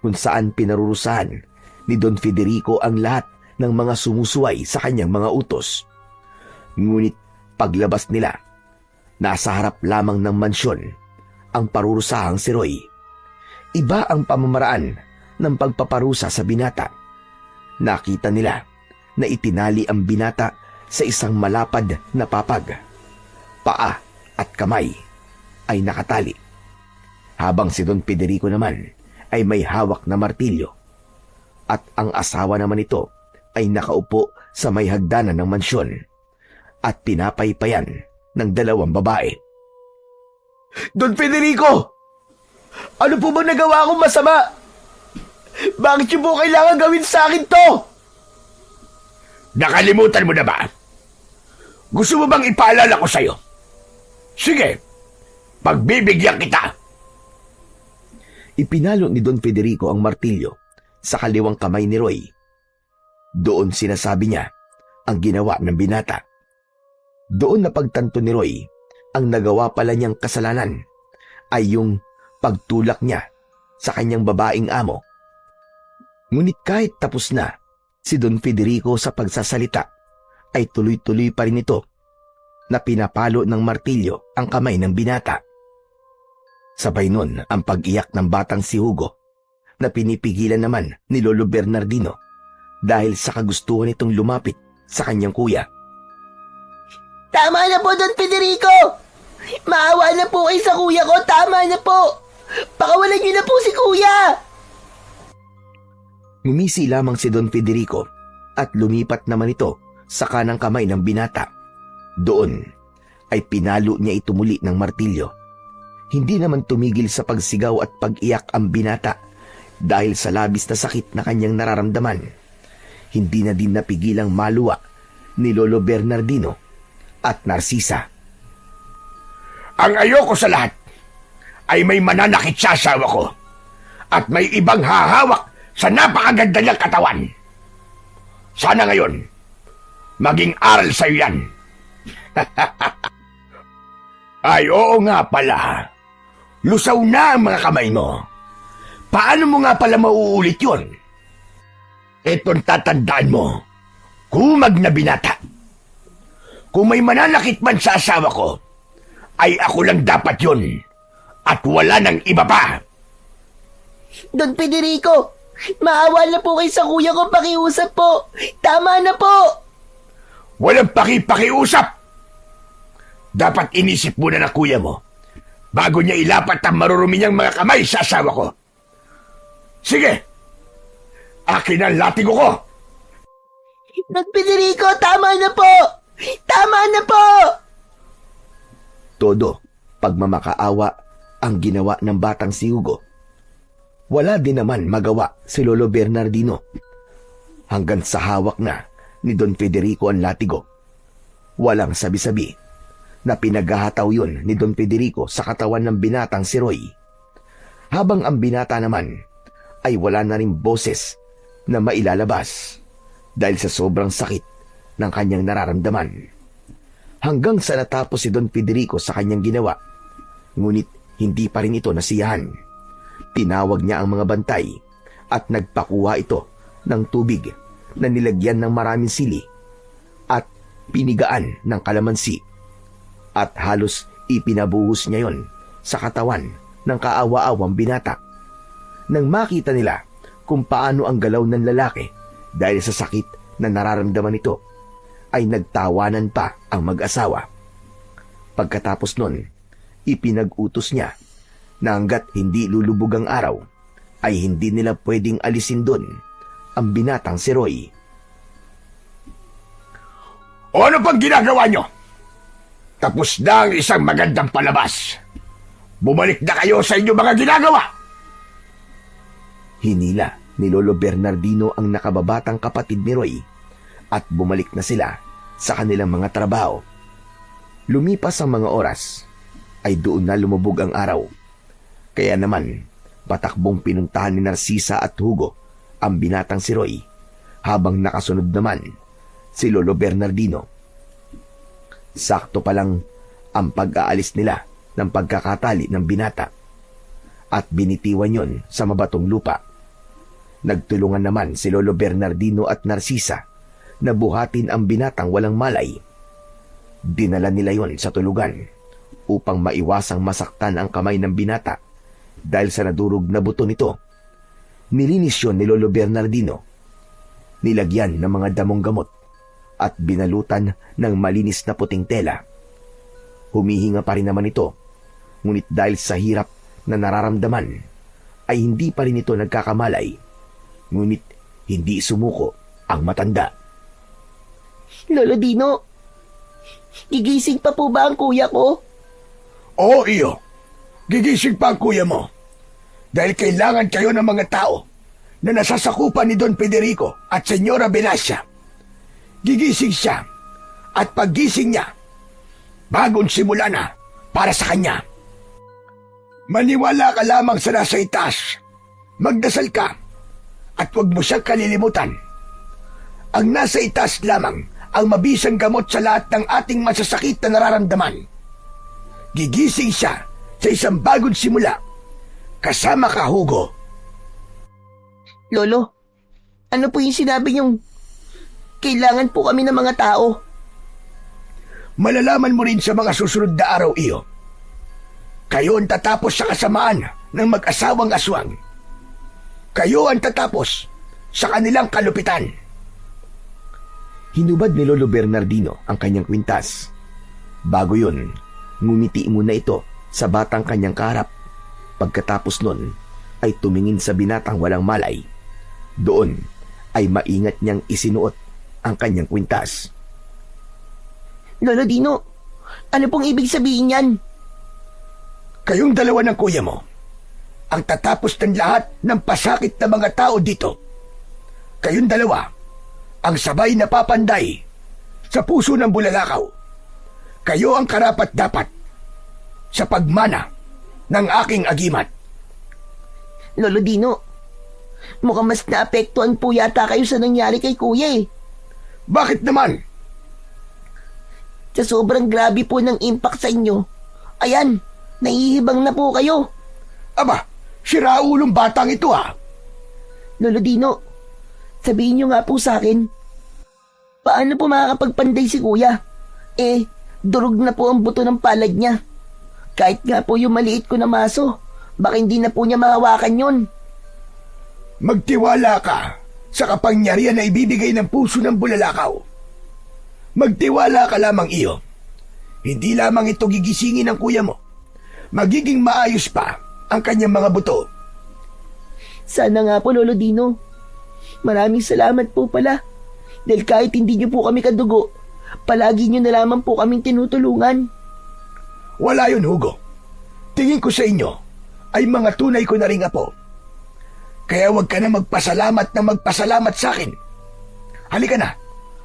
Speaker 1: kung saan pinarurusahan ni Don Federico ang lahat ng mga sumusuway sa kanyang mga utos. Ngunit paglabas nila, nasa harap lamang ng mansyon ang parurusahang si Roy. Iba ang pamamaraan ng pagpaparusa sa binata. Nakita nila na itinali ang binata sa isang malapad na papag. Paa at kamay ay nakatali, habang si Don Federico naman ay may hawak na martilyo, at ang asawa naman nito ay nakaupo sa may hagdanan ng mansyon at pinapaypayan ng dalawang babae.
Speaker 4: Don Federico! Ano po ba nagawa akong masama? Bakit niyo po kailangan gawin sa akin to?
Speaker 3: Nakalimutan mo na ba? Gusto mo bang ipaalala ko sa'yo? Sige, pagbibigyan kita.
Speaker 1: Ipinalo ni Don Federico ang martilyo sa kaliwang kamay ni Roy. Doon sinasabi niya ang ginawa ng binata. Doon napagtanto ni Roy ang nagawa pala niyang kasalanan ay yung pagtulak niya sa kanyang babaeng amo. Ngunit kahit tapos na si Don Federico sa pagsasalita, ay tuloy-tuloy pa rin ito na pinapalo ng martilyo ang kamay ng binata. Sabay nun ang pag-iyak ng batang si Hugo na pinipigilan naman ni Lolo Bernardino dahil sa kagustuhan nitong lumapit sa kanyang kuya.
Speaker 2: Tama na po, Don Federico! Maawa na po kayo sa kuya ko. Tama na po! Pakawalan niyo na po si kuya!
Speaker 1: Ngumisi lamang si Don Federico at lumipat naman ito sa kanang kamay ng binata. Doon ay pinalo niya ito muli ng martilyo. Hindi naman tumigil sa pagsigaw at pag-iyak ang binata dahil sa labis na sakit na kanyang nararamdaman. Hindi na din napigilang maluwa ni Lolo Bernardino at Narcisa.
Speaker 3: Ang ayoko sa lahat ay may mananakit sa asawa ko at may ibang hahawak sa napakaganda niyang katawan. Sana ngayon, maging aral sa'yo yan. Ay, oo nga pala. Lusaw na ang mga kamay mo. Paano mo nga pala mauulit yun? Itong tatandaan mo, kumag na binata. Kung may mananakit man sa asawa ko, ay ako lang dapat yun at wala nang iba pa.
Speaker 2: Don Federico, maawa na po kayo sa kuya ko. Pakiusap po. Tama na po.
Speaker 3: Walang pakiusap. Dapat inisip muna na kuya mo bago niya ilapat ang marurumi niyang mga kamay sa asawa ko. Sige, akin ang latigo ko.
Speaker 2: Don Federico, tama na po. Tama na po.
Speaker 1: Todo pagmamakaawa ang ginawa ng batang si Hugo. Wala din naman magawa si Lolo Bernardino hanggang sa hawak na ni Don Federico ang latigo. Walang sabi-sabi na pinaghahataw yun ni Don Federico sa katawan ng binatang si Roy. Habang ang binata naman ay wala na rin boses na mailalabas dahil sa sobrang sakit ng kanyang nararamdaman. Hanggang sa natapos si Don Federico sa kanyang ginawa, ngunit hindi pa rin ito nasiyahan. Tinawag niya ang mga bantay at nagpakuha ito ng tubig na nilagyan ng maraming sili at pinigaan ng kalamansi at halos ipinabuhos niya yon sa katawan ng kaawa-awang binata. Nang makita nila kung paano ang galaw ng lalaki dahil sa sakit na nararamdaman nito, ay nagtawanan pa ang mag-asawa. Pagkatapos nun, ipinag-utos niya na hanggat hindi lulubog ang araw, ay hindi nila pwedeng alisin doon ang binatang si Roy.
Speaker 3: O ano pang ginagawa nyo? Tapos na ang isang magandang palabas. Bumalik na kayo sa inyong mga ginagawa.
Speaker 1: Hinila ni Lolo Bernardino ang nakababatang kapatid ni Roy at bumalik na sila sa kanilang mga trabaho. Lumipas ang mga oras, ay doon na lumubog ang araw. Kaya naman, patakbong pinuntahan ni Narcisa at Hugo ang binatang si Roy, habang nakasunod naman si Lolo Bernardino. Sakto pa lang ang pag-aalis nila ng pagkakatali ng binata at binitiwan yon sa mabatong lupa. Nagtulungan naman si Lolo Bernardino at Narcisa na buhatin ang binatang walang malay. Dinala nila yon sa tulugan upang maiwasang masaktan ang kamay ng binata dahil sa nadurog na buto nito. Nilinis yon ni Lolo Bernardino. Nilagyan ng mga damong gamot at binalutan ng malinis na puting tela. Humihinga pa rin naman ito, ngunit dahil sa hirap na nararamdaman, ay hindi pa rin ito nagkakamalay. Ngunit hindi sumuko ang matanda.
Speaker 2: Lolo Dino, gigising pa po ba ang kuya ko?
Speaker 3: Oo, iyo. Gigising pa ang kuya mo. Dahil kailangan kayo ng mga tao na nasasakupan ni Don Federico at Senyora Velascia. Gigising siya at paggising niya, bagong simula na para sa kanya. Maniwala ka lamang sa nasa itaas. Magdasal ka at huwag mo siyang kalilimutan. Ang nasa itaas lamang ang mabisang gamot sa lahat ng ating masasakit na nararamdaman. Gigising siya sa isang bagong simula. Kasama ka, Hugo.
Speaker 2: Lolo, ano po yung sinabi niyong kailangan po kami ng mga tao?
Speaker 3: Malalaman mo rin sa mga susunod na araw, iyo. Kayo ang tatapos sa kasamaan ng mag-asawang aswang. Kayo ang tatapos sa kanilang kalupitan.
Speaker 1: Hinubad ni Lolo Bernardino ang kanyang kwintas. Bago yun, ngumiti muna ito sa batang kanyang kaharap. Pagkatapos nun, ay tumingin sa binatang walang malay. Doon ay maingat niyang isinuot ang kanyang kwintas.
Speaker 2: Lolo Dino, ano pong ibig sabihin yan?
Speaker 3: Kayong dalawa ng kuya mo ang tatapos ng lahat ng pasakit na mga tao dito. Kayong dalawa ang sabay na papanday sa puso ng bulalakaw. Kayo ang karapat-dapat sa pagmana ng aking agimat.
Speaker 2: Lolo Dino, mukhang mas naapektuhan po yata kayo sa nangyari kay kuya eh.
Speaker 3: Bakit naman?
Speaker 2: Sa sobrang grabe po ng impact sa inyo, ayan, nahihibang na po kayo.
Speaker 3: Aba, siraulong batang ito ah.
Speaker 2: Lolo Dino, sabihin niyo nga po sa akin, paano po makakapagpanday si kuya? Durog na po ang buto ng palad niya. Kahit nga po yung maliit ko na maso, baka hindi na po niya mahawakan yun.
Speaker 3: Magtiwala ka sa kapangyarihan na ibibigay ng puso ng bulalakaw. Magtiwala ka lamang, iyo. Hindi lamang ito gigisingin ng kuya mo. Magiging maayos pa ang kanyang mga buto.
Speaker 2: Sana nga po, Lolo Dino. Maraming salamat po pala. Dahil kahit hindi niyo po kami kadugo, palagi niyo na lamang po kaming tinutulungan.
Speaker 3: Wala yun, Hugo. Tingin ko sa inyo ay mga tunay ko na ring apo. Kaya huwag ka na magpasalamat sa akin. Halika na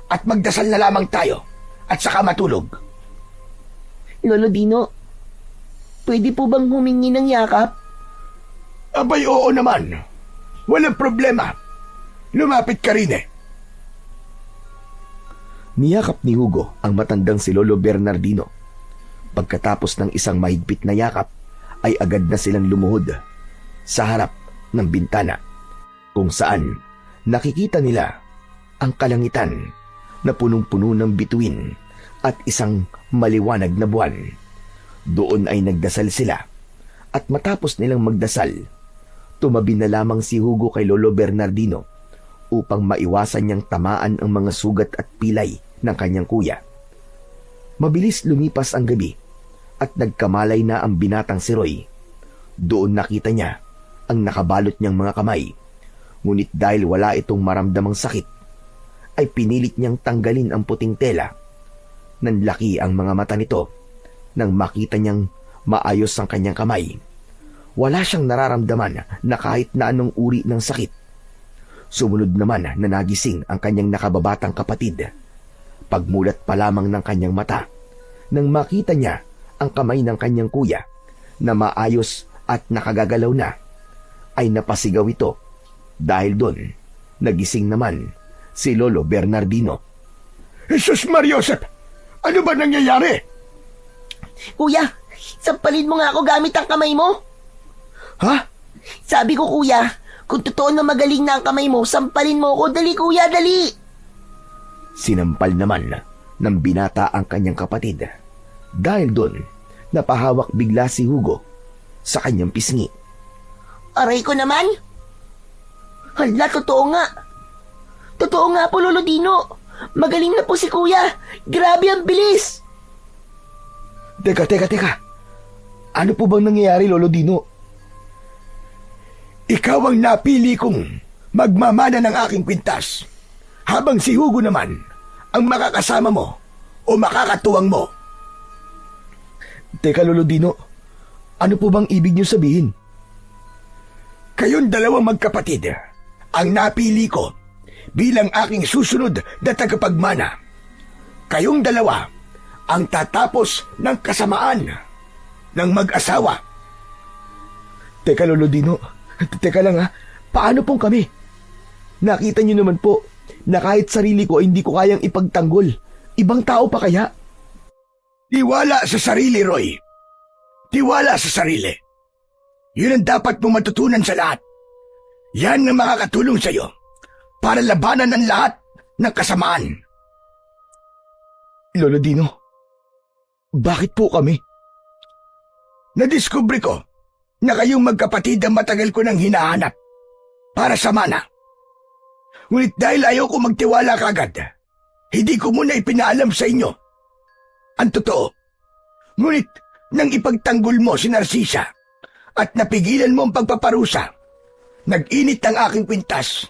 Speaker 3: at magdasal na lamang tayo at saka matulog.
Speaker 2: Lolo Dino, pwede po bang humingi ng yakap?
Speaker 3: Abay, oo naman. Walang problema. Lumapit ka rin eh.
Speaker 1: Niyakap ni Hugo ang matandang si Lolo Bernardino. Pagkatapos ng isang mahigpit na yakap, ay agad na silang lumuhod sa harap ng bintana, kung saan nakikita nila ang kalangitan na punong-puno ng bituin at isang maliwanag na buwan. Doon ay nagdasal sila, at matapos nilang magdasal, tumabi na lamang si Hugo kay Lolo Bernardino upang maiwasan niyang tamaan ang mga sugat at pilay ng kanyang kuya. Mabilis lumipas ang gabi at nagkamalay na ang binatang si Roy. Doon nakita niya ang nakabalot niyang mga kamay. Ngunit dahil wala itong maramdamang sakit, ay pinilit niyang tanggalin ang puting tela. Nanlaki ang mga mata nito nang makita niyang maayos ang kanyang kamay. Wala siyang nararamdaman na kahit na anong uri ng sakit. Sumunod naman na nagising ang kanyang nakababatang kapatid. Pagmulat pa lamang ng kanyang mata nang makita niya ang kamay ng kanyang kuya na maayos at nakagagalaw na, ay napasigaw ito dahil doon nagising naman si Lolo Bernardino.
Speaker 3: Jesus Mariosep! Ano ba nangyayari?
Speaker 2: Kuya, sampalin mo nga ako gamit ang kamay mo.
Speaker 3: Ha?
Speaker 2: Sabi ko, kuya, kung totoo na magaling na ang kamay mo, sampalin mo ako. Dali, kuya, dali.
Speaker 1: Sinampal naman ng binata ang kanyang kapatid. Dahil doon, napahawak bigla si Hugo sa kanyang pisngi.
Speaker 2: Aray ko naman. Hala, totoo nga. Totoo nga po, Lolo Dino. Magaling na po si kuya! Grabe ang bilis!
Speaker 4: Teka. Ano po bang nangyayari, Lolo Dino?
Speaker 3: Ikaw ang napili kong magmamana ng aking kwintas, habang si Hugo naman ang makakasama mo o makakatuwang mo.
Speaker 4: Teka, Lolo Dino. Ano po bang ibig niyo sabihin?
Speaker 3: Kayong dalawang magkapatid ang napili ko bilang aking susunod na tagapagmana. Kayong dalawa ang tatapos ng kasamaan ng mag-asawa.
Speaker 4: Teka, Lolo Dino. Teka lang ha. Paano pong kami? Nakita niyo naman po na kahit sarili ko ay hindi ko kayang ipagtanggol. Ibang tao pa kaya?
Speaker 3: Tiwala sa sarili, Roy. Tiwala sa sarili. Yun ang dapat mong matutunan sa lahat. Yan ang makakatulong sa iyo para labanan ang lahat ng kasamaan.
Speaker 4: Lolo Dino, bakit po kami?
Speaker 3: Nadiskubre ko na kayong magkapatid ang matagal ko nang hinahanap para sa mana. Ngunit dahil ayaw ko magtiwala kagad, hindi ko muna ipinaalam sa inyo ang totoo. Ngunit nang ipagtanggol mo si Narcisa at napigilan mo ang pagpaparusa, nag-init ang aking kwintas.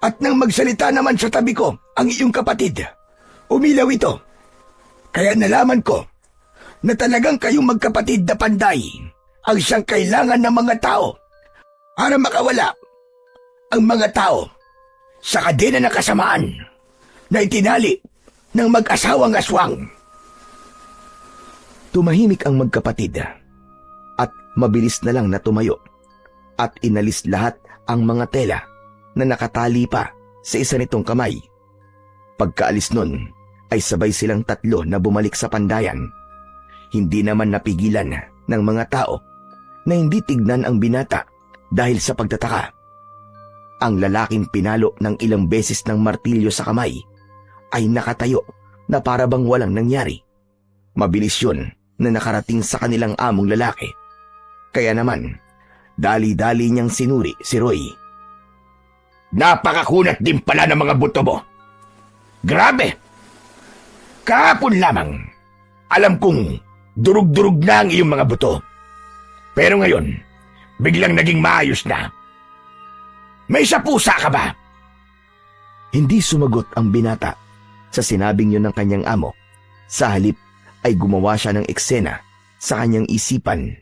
Speaker 3: At nang magsalita naman sa tabi ko ang iyong kapatid, umilaw ito. Kaya nalaman ko na talagang kayong magkapatid na panday ang siyang kailangan ng mga tao para makawala ang mga tao sa kadena ng kasamaan na itinali ng mag-asawang aswang.
Speaker 1: Tumahimik ang magkapatid at mabilis na lang na tumayo at inalis lahat ang mga tela na nakatali pa sa isa nitong kamay. Pagkaalis nun ay sabay silang tatlo na bumalik sa pandayan. Hindi naman napigilan ng mga tao na hindi tignan ang binata dahil sa pagtataka. Ang lalaking pinalo ng ilang beses ng martilyo sa kamay ay nakatayo na para bang walang nangyari. Mabilis yun na nakarating sa kanilang among lalaki. Kaya naman, dali-dali niyang sinuri si Roy.
Speaker 3: Napakakunat din pala ng mga buto mo. Grabe! Kahapon lamang, alam kong durug-durug na ang iyong mga buto. Pero ngayon, biglang naging maayos na. May sapusa ka ba?
Speaker 1: Hindi sumagot ang binata sa sinabing yun ng kanyang amo. Sa halip ay gumawa siya ng eksena sa kanyang isipan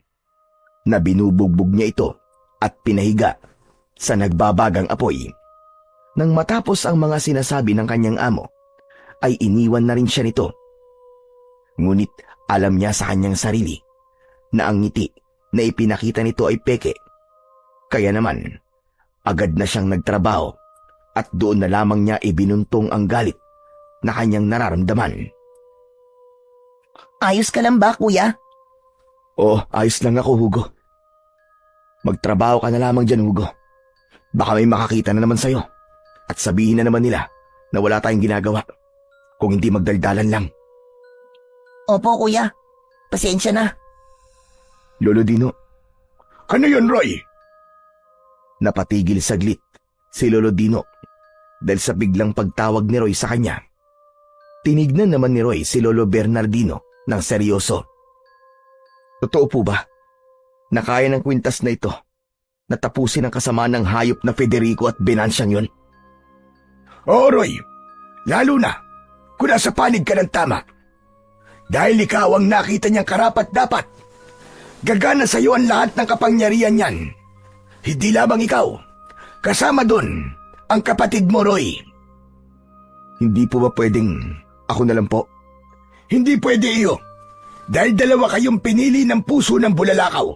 Speaker 1: na binubugbog niya ito at pinahiga sa nagbabagang apoy. Nang matapos ang mga sinasabi ng kanyang amo, ay iniwan na rin siya nito. Ngunit alam niya sa kanyang sarili na ang ngiti na ipinakita nito ay peke. Kaya naman, agad na siyang nagtrabaho at doon na lamang niya ibinuntong ang galit na kanyang nararamdaman.
Speaker 2: Ayos ka lang ba, kuya?
Speaker 1: Oh, ayos lang ako, Hugo. Magtrabaho ka na lamang dyan, Hugo. Baka may makakita na naman sa'yo at sabihin na naman nila na wala tayong ginagawa kung hindi magdaldalan lang.
Speaker 2: Opo, kuya. Pasensya na.
Speaker 1: Lolo Dino,
Speaker 3: Ano yun, Roy?
Speaker 1: napatigil saglit si Lolo Dino dahil sa biglang pagtawag ni Roy sa kanya. Tinignan naman ni Roy si Lolo Bernardino ng seryoso. Totoo po ba na kaya ng kwintas na ito na tapusin ang kasamaan ng hayop na Federico at Venansyang yun?
Speaker 3: Oo, Roy. Lalo na kung nasa panig ka ng tama. Dahil ikaw ang nakita niyang karapat-dapat. Gagana sa iyo ang lahat ng kapangyarihan niyan. Hindi lamang ikaw. Kasama doon ang kapatid mo, Roy.
Speaker 1: Hindi po ba pwedeng ako na lang po?
Speaker 3: Hindi pwede iyo. Dahil dalawa kayong pinili ng puso ng bulalakaw.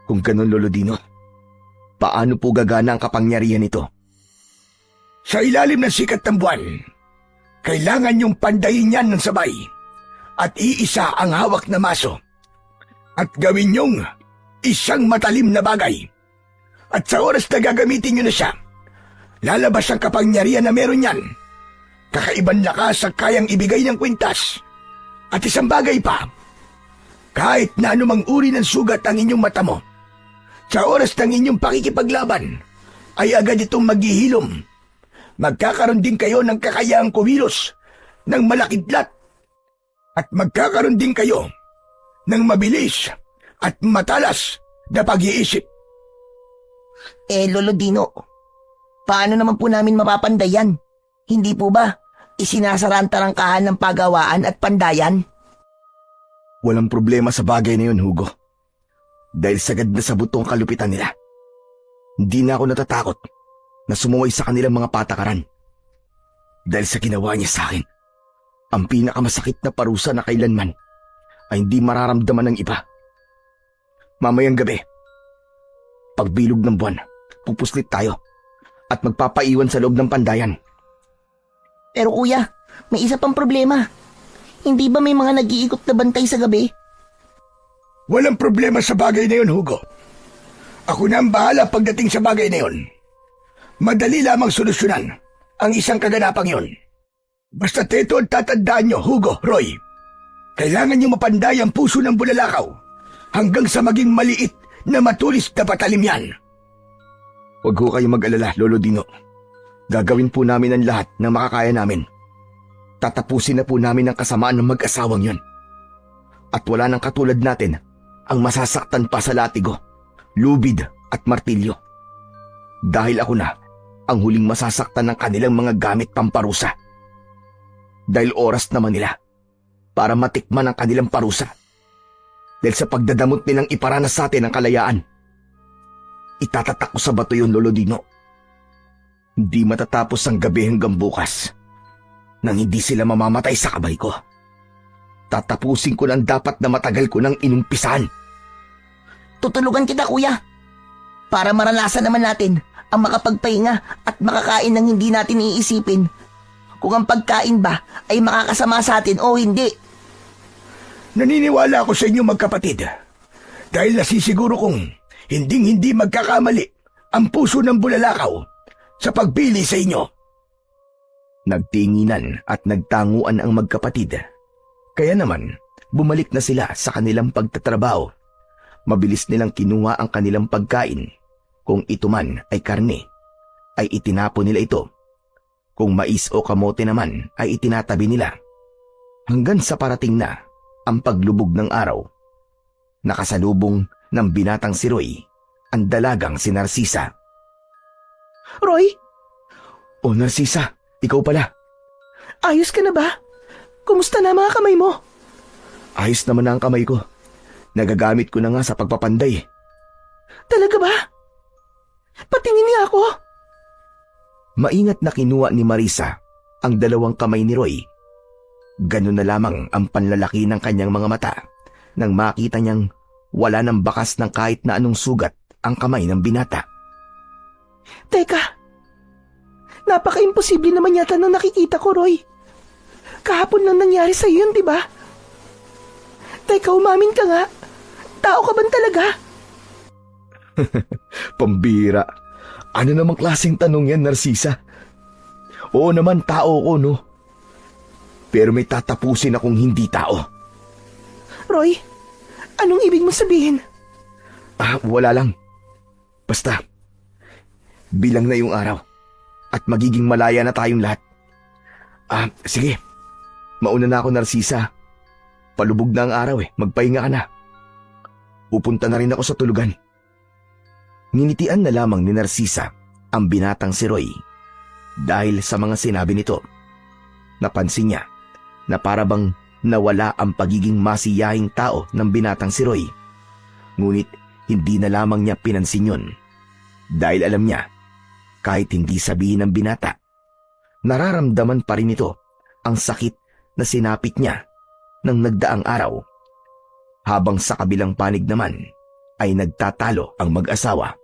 Speaker 1: Kung ganun, Lolo Dino, paano po gagana ang kapangyarihan nito?
Speaker 3: Sa ilalim ng sikat ng buwan, kailangan yung pandayin yan ng sabay at iisa ang hawak na maso at gawin yung isang matalim na bagay. At sa oras na gagamitin nyo na siya, lalabas ang kapangyarihan na meron yan. Kakaibang lakas ang kayang ibigay ng kwintas. At isang bagay pa, kahit na anumang uri ng sugat ang inyong mata mo, sa oras ng inyong pakikipaglaban, ay agad itong maghihilom. magkakaroon din kayo ng kakayahang kumilos ng malakidlat at magkakaroon din kayo ng mabilis at matalas na pag-iisip.
Speaker 2: Lolo Dino, paano naman po namin mapapandayan? Hindi po ba isinasara ang tarangkahan ng pagawaan at pandayan?
Speaker 1: Walang problema sa bagay na yun, Hugo. Dahil sagad na sa butong kalupitan nila. Hindi na ako natatakot na sumuway sa kanilang mga patakaran. Dahil sa ginawa niya sa akin, ang pinakamasakit na parusa na kailanman ay hindi mararamdaman ng iba. Mamayang gabi, pagbilog ng buwan, pupuslit tayo at magpapaiwan sa loob ng pandayan.
Speaker 2: Pero kuya, may isa pang problema. Hindi ba may mga nag-iikot na bantay sa gabi?
Speaker 3: Walang problema sa bagay na yun, Hugo. Ako na ang bahala pagdating sa bagay na yun. Madali lamang solusyonan ang isang kaganapang yun. Basta teto at tatandaan nyo, Hugo, Roy. Kailangan nyo mapanday ang puso ng bulalakaw hanggang sa maging maliit na matulis na patalim yan.
Speaker 1: Huwag ho kayong mag-alala, Lolo Dino. Gagawin po namin ang lahat na makakaya namin. Tatapusin na po namin ang kasamaan ng mag-asawang yon. At wala nang katulad natin ang masasaktan pa sa latigo, lubid at martilyo. Dahil ako na ang huling masasaktan ng kanilang mga gamit pamparusa. Dahil oras naman nila para matikman ang kanilang parusa. Dahil sa pagdadamot nilang iparanas sa atin ang kalayaan. Itatatak ko sa bato yun, Lolo Dino. Hindi matatapos ang gabi hanggang bukas nang hindi sila mamamatay sa kamay ko. Tatapusin ko lang dapat na matagal ko nang inumpisahan.
Speaker 2: Tutulugan kita kuya. Para maranasan naman natin ang makapagpahinga at makakain ng hindi natin iisipin kung ang pagkain ba ay makakasama sa atin o hindi.
Speaker 3: Naniniwala ako sa inyo magkapatid dahil nasisiguro kong hinding-hindi magkakamali ang puso ng bulalakaw sa pagpili sa inyo.
Speaker 1: Nagtinginan at nagtanguan ang magkapatid. Kaya naman, bumalik na sila sa kanilang pagtatrabaho. Mabilis nilang kinuha ang kanilang pagkain. Kung ito man ay karne, ay itinapon nila ito. Kung mais o kamote naman, ay itinatabi nila. Hanggang sa parating na ang paglubog ng araw. Nakasalubong ng binatang si Roy, ang dalagang si Narcisa.
Speaker 4: Roy,
Speaker 1: O Narcisa, ikaw pala.
Speaker 4: ayos ka na ba? Kumusta na mga kamay mo?
Speaker 1: Ayos naman na ang kamay ko. Nagagamit ko na nga sa pagpapanday.
Speaker 4: Talaga ba? Patingin niya ako.
Speaker 1: Maingat na kinuha ni Marisa ang dalawang kamay ni Roy. Ganun na lamang ang panlalaki ng kanyang mga mata nang makita niyang wala ng bakas ng kahit na anong sugat ang kamay ng binata.
Speaker 4: Teka, napaka-imposible naman yata nang nakikita ko, Roy. Kahapon lang nangyari sa'yo yun, di ba? Teka, umamin ka nga. Tao ka ban talaga?
Speaker 1: Pambira. Ano namang klaseng tanong yan, Narcisa? Oo naman, tao ko, no? Pero may tatapusin akong hindi tao.
Speaker 4: Roy, anong ibig mo sabihin?
Speaker 1: Wala lang. Basta, bilang na yung araw at magiging malaya na tayong lahat. Sige. Mauna na ako, Narcisa. Palubog na ang araw magpahinga ka na. Pupunta na rin ako sa tulugan. Nginitian na lamang ni Narcisa ang binatang si Roy. Dahil sa mga sinabi nito, napansin niya na parabang nawala ang pagiging masiyahing tao ng binatang si Roy. Ngunit hindi na lamang niya pinansin yun. Dahil alam niya, kahit hindi sabihin ng binata, nararamdaman pa rin ito ang sakit na sinapit niya ng nagdaang araw. Habang sa kabilang panig naman ay nagtatalo ang mag-asawa.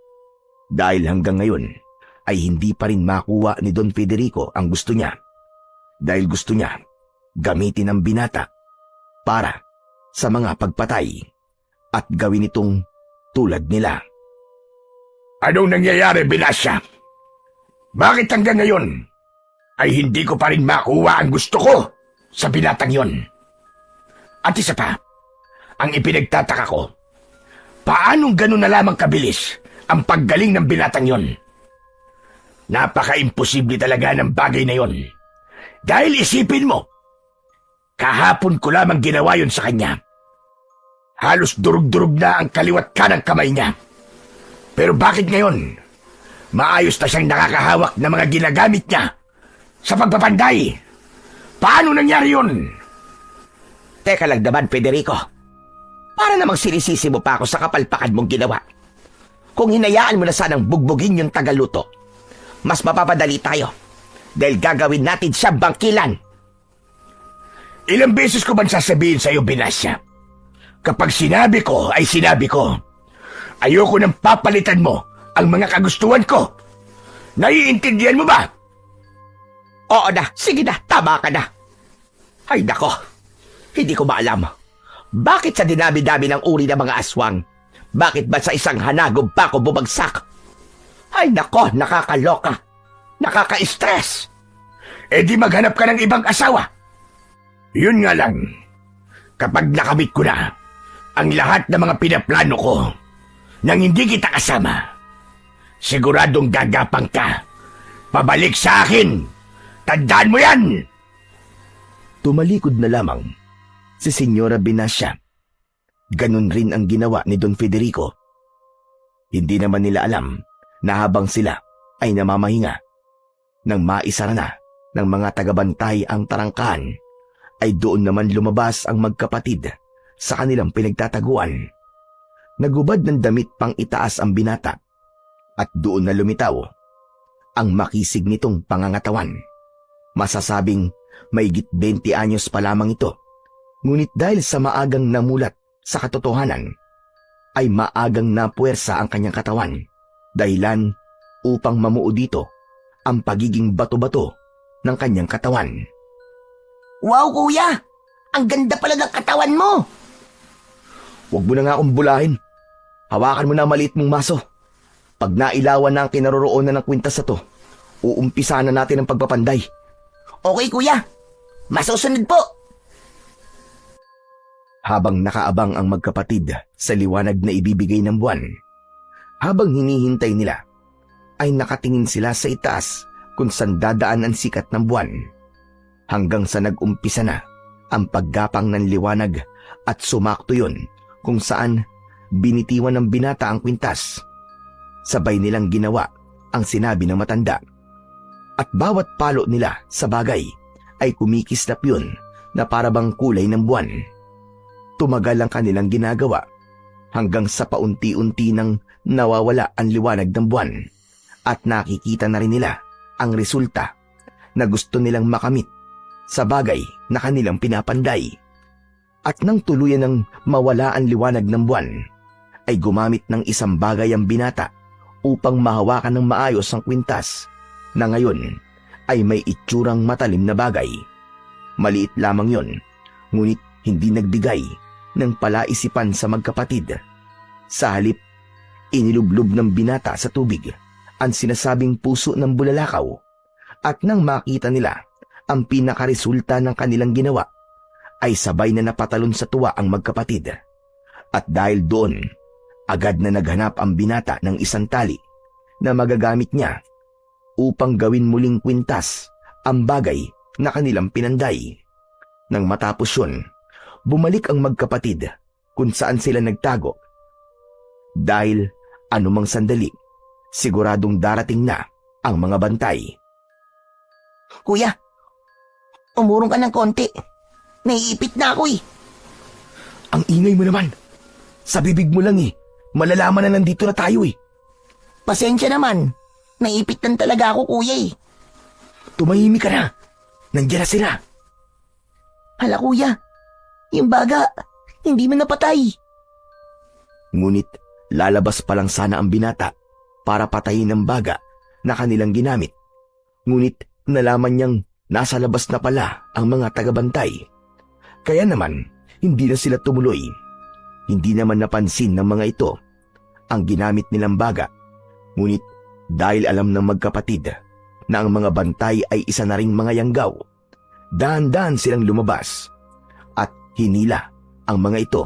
Speaker 1: Dahil hanggang ngayon ay hindi pa rin makuha ni Don Federico ang gusto niya. Dahil gusto niya gamitin ang binata para sa mga pagpatay at gawin itong tulad nila.
Speaker 3: Anong nangyayari, Binasya? Bakit hanggang ngayon ay hindi ko pa rin makuha ang gusto ko sa binatang yon? At isa pa, ang ipinagtataka ko, paanong ganun na lamang kabilis ang paggaling ng binatang yon? Napaka-imposible talaga ng bagay na yon. Dahil isipin mo, kahapon ko lamang ginawa yon sa kanya. Halos durug-durug na ang kaliwat kanang kamay niya. Pero bakit ngayon? Maayos na siyang nakakahawak ng mga ginagamit niya sa pagpapanday. Paano nangyari yun?
Speaker 2: Teka lang naman, Federico. Para namang sinisisi mo pa ako sa kapalpakan mong ginawa. Kung hinayaan mo na sanang bugbugin yung tagaluto, mas mapapadali tayo dahil gagawin natin siya bangkilan.
Speaker 3: Ilang beses ko bang sasabihin sa'yo, Binasya? Kapag sinabi ko ay sinabi ko. Ayoko nang papalitan mo ang mga kagustuhan ko. Naiintindihan mo ba?
Speaker 2: Oo na, sige na, tama ka na. Ay nako, hindi ko maalam. Bakit sa dinami-dami ng uri ng mga aswang? Bakit ba sa isang hanagom pa ako bumagsak? Ay nako, nakakaloka. Nakaka-stress.
Speaker 3: Eh di maghanap ka ng ibang asawa. Yun nga lang, kapag nakamit ko na ang lahat ng mga pinaplano ko nang hindi kita kasama, siguradong gagapang ka. Pabalik sa akin. Tandaan mo yan!
Speaker 1: Tumalikod na lamang si Senyora Binasya. Ganun rin ang ginawa ni Don Federico. Hindi naman nila alam na habang sila ay namamahinga, nang maisara na ng mga tagabantay ang tarangkahan, ay doon naman lumabas ang magkapatid sa kanilang pinagtataguan. Nagubad ng damit pang itaas ang binata at doon na lumitaw ang makisig nitong pangangatawan. Masasabing maigit 20 anyos pa lamang ito, ngunit dahil sa maagang namulat sa katotohanan, ay maagang napuwersa ang kanyang katawan, dahilan upang mamuo dito ang pagiging bato-bato ng kanyang katawan.
Speaker 2: Wow, kuya! Ang ganda pala ng katawan mo!
Speaker 1: Huwag mo na nga akong bulahin. Hawakan mo na ang maliit mong maso. Pag nailawan na ang kinaroroonan ng kwintas na to, uumpisa na natin ang pagpapanday.
Speaker 2: Okay, kuya. Masusunod po.
Speaker 1: Habang nakaabang ang magkapatid sa liwanag na ibibigay ng buwan, habang hinihintay nila, ay nakatingin sila sa itaas kung saan dadaan ang sikat ng buwan, hanggang sa nag-umpisa na ang paggapang ng liwanag at sumakto yun kung saan binitiwan ng binata ang kwintas. Sabay nilang ginawa ang sinabi ng matanda, at bawat palo nila sa bagay ay kumikislap yun na parabang kulay ng buwan. Tumagal ang kanilang ginagawa hanggang sa paunti-unti nang nawawala ang liwanag ng buwan at nakikita na rin nila ang resulta na gusto nilang makamit sa bagay na kanilang pinapanday. At nang tuluyan ng mawala ang liwanag ng buwan, ay gumamit ng isang bagay ang binata upang mahawakan ng maayos ang kwintas na ngayon ay may itsurang matalim na bagay. Maliit lamang yon, ngunit hindi nagbigay ng palaisipan sa magkapatid. Sa halip, inilublob ng binata sa tubig ang sinasabing puso ng bulalakaw, at nang makita nila ang pinakaresulta ng kanilang ginawa, ay sabay na napatalon sa tuwa ang magkapatid. At dahil doon, agad na naghanap ang binata ng isang tali na magagamit niya upang gawin muling kwintas ang bagay na kanilang pinanday. Nang matapos yun, bumalik ang magkapatid kung saan sila nagtago. Dahil anumang sandali, siguradong darating na ang mga bantay.
Speaker 2: Kuya, umurong ka ng konti. Naiipit na ako eh.
Speaker 1: Ang ingay mo naman. Sa bibig mo lang eh. Malalaman na nandito na tayo eh.
Speaker 2: Pasensya naman. Naiipit lang talaga ako, kuya eh.
Speaker 1: Tumahimik ka na. Nandiyan na sila.
Speaker 2: Hala, kuya. Yung baga, hindi mo napatay.
Speaker 1: Ngunit lalabas pa lang sana ang binata para patayin ang baga na kanilang ginamit. Ngunit nalaman niyang nasa labas na pala ang mga tagabantay. Kaya naman, hindi na sila tumuloy. Hindi naman napansin ng mga ito ang ginamit nilang baga. Ngunit dahil alam ng magkapatid na ang mga bantay ay isa na ring mga yanggaw, dahan-dahan silang lumabas at hinila ang mga ito.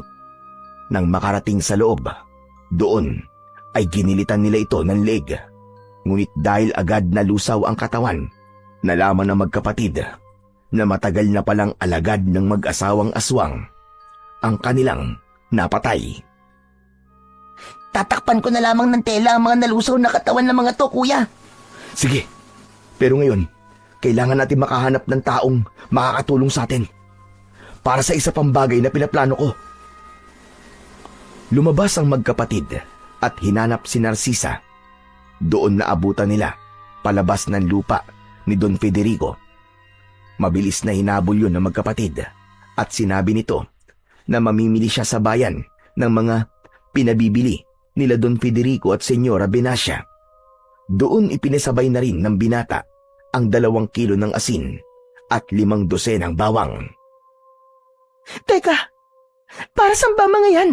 Speaker 1: Nang makarating sa loob, doon ay ginilitan nila ito ng leeg. Ngunit dahil agad nalusaw ang katawan, nalaman ng magkapatid na matagal na palang alagad ng mag-asawang aswang ang kanilang napatay.
Speaker 2: Tatakpan ko na lamang ng tela ang mga nalusaw na katawan ng mga to, kuya.
Speaker 1: Sige, pero ngayon, kailangan natin makahanap ng taong makakatulong sa atin para sa isa pang bagay na pinaplano ko. Lumabas ang magkapatid at hinanap si Narcisa. Doon naabutan nila palabas ng lupa ni Don Federico. Mabilis na hinabol yun ng magkapatid at sinabi nito na mamimili siya sa bayan ng mga pinabibili nila Don Federico at Senyora Benassia. Doon ipinasabay na rin ng binata ang 2 kilo ng asin at 5 dosenang bawang.
Speaker 2: Teka, para saan ba mga yan?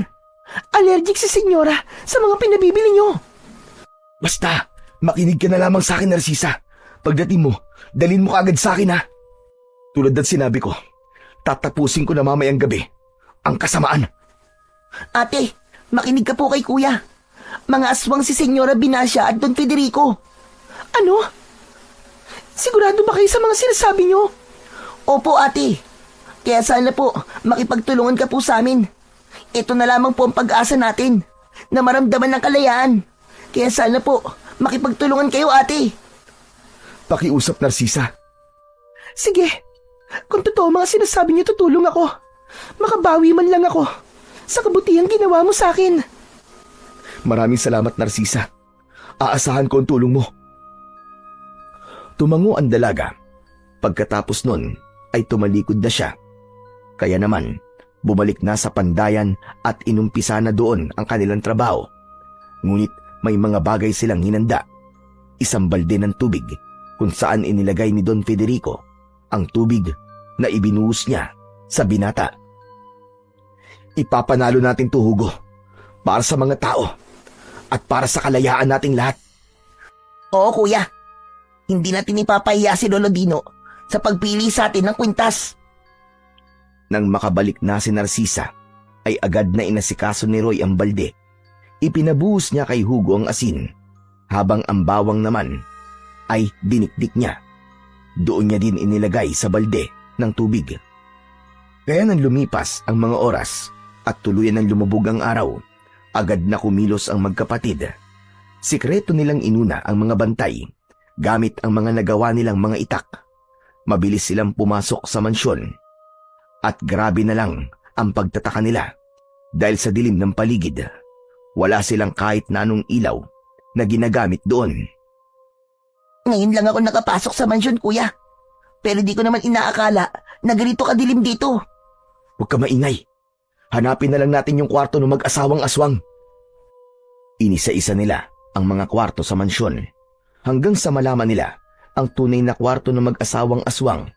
Speaker 2: Allergic si senyora sa mga pinabibili nyo.
Speaker 1: Basta, makinig ka na lamang sa akin, Narcisa. Pagdating mo, dalhin mo kaagad sa akin, ha? Tulad ng sinabi ko, tatapusin ko na mamayang gabi ang kasamaan.
Speaker 2: Ate, makinig ka po kay kuya. Mga aswang si Senyora Benassia at Don Federico. Ano? Sigurado ba kayo sa mga sinasabi nyo? Opo, ate. Kaya sana po, makipagtulungan ka po sa amin. Ito na lamang po ang pag-asa natin na maramdaman ng kalayaan. Kaya sana po, makipagtulungan kayo, ate.
Speaker 1: Pakiusap, Narcisa.
Speaker 2: Sige, kung totoo mga sinasabi niyo, tutulong ako. Makabawi man lang ako sa kabutihang ginawa mo sa akin.
Speaker 1: Maraming salamat, Narcisa. Aasahan ko ang tulong mo. Tumango ang dalaga. Pagkatapos nun ay tumalikod na siya. Kaya naman, bumalik na sa pandayan at inumpisa na doon ang kanilang trabaho. Ngunit may mga bagay silang hinanda. Isang balde ng tubig kung saan inilagay ni Don Federico ang tubig na ibinuhos niya sa binata. Ipapanalo natin to, Hugo, para sa mga tao at para sa kalayaan nating lahat.
Speaker 2: Oo, kuya. Hindi natin ipapahiya si Lolo Dino sa pagpili sa atin ng kwintas.
Speaker 1: Nang makabalik na si Narcisa, ay agad na inasikaso ni Roy ang balde. Ipinabuhos niya kay Hugo ang asin, habang ang bawang naman ay dinikdik niya. Doon niya din inilagay sa balde ng tubig. Kaya nang lumipas ang mga oras at tuluyan ng lumubog ang araw, agad na kumilos ang magkapatid. Sikreto nilang inuna ang mga bantay gamit ang mga nagawa nilang mga itak. Mabilis silang pumasok sa mansyon. At grabe na lang ang pagtataka nila dahil sa dilim ng paligid, wala silang kahit na anong ilaw na ginagamit doon.
Speaker 2: Ngayon lang ako nakapasok sa mansyon, kuya. Pero di ko naman inaakala na ganito kadilim dito.
Speaker 1: Huwag ka maingay. Hanapin na lang natin yung kwarto ng mag-asawang aswang. Inisa-isa nila ang mga kwarto sa mansyon hanggang sa malaman nila ang tunay na kwarto ng mag-asawang aswang.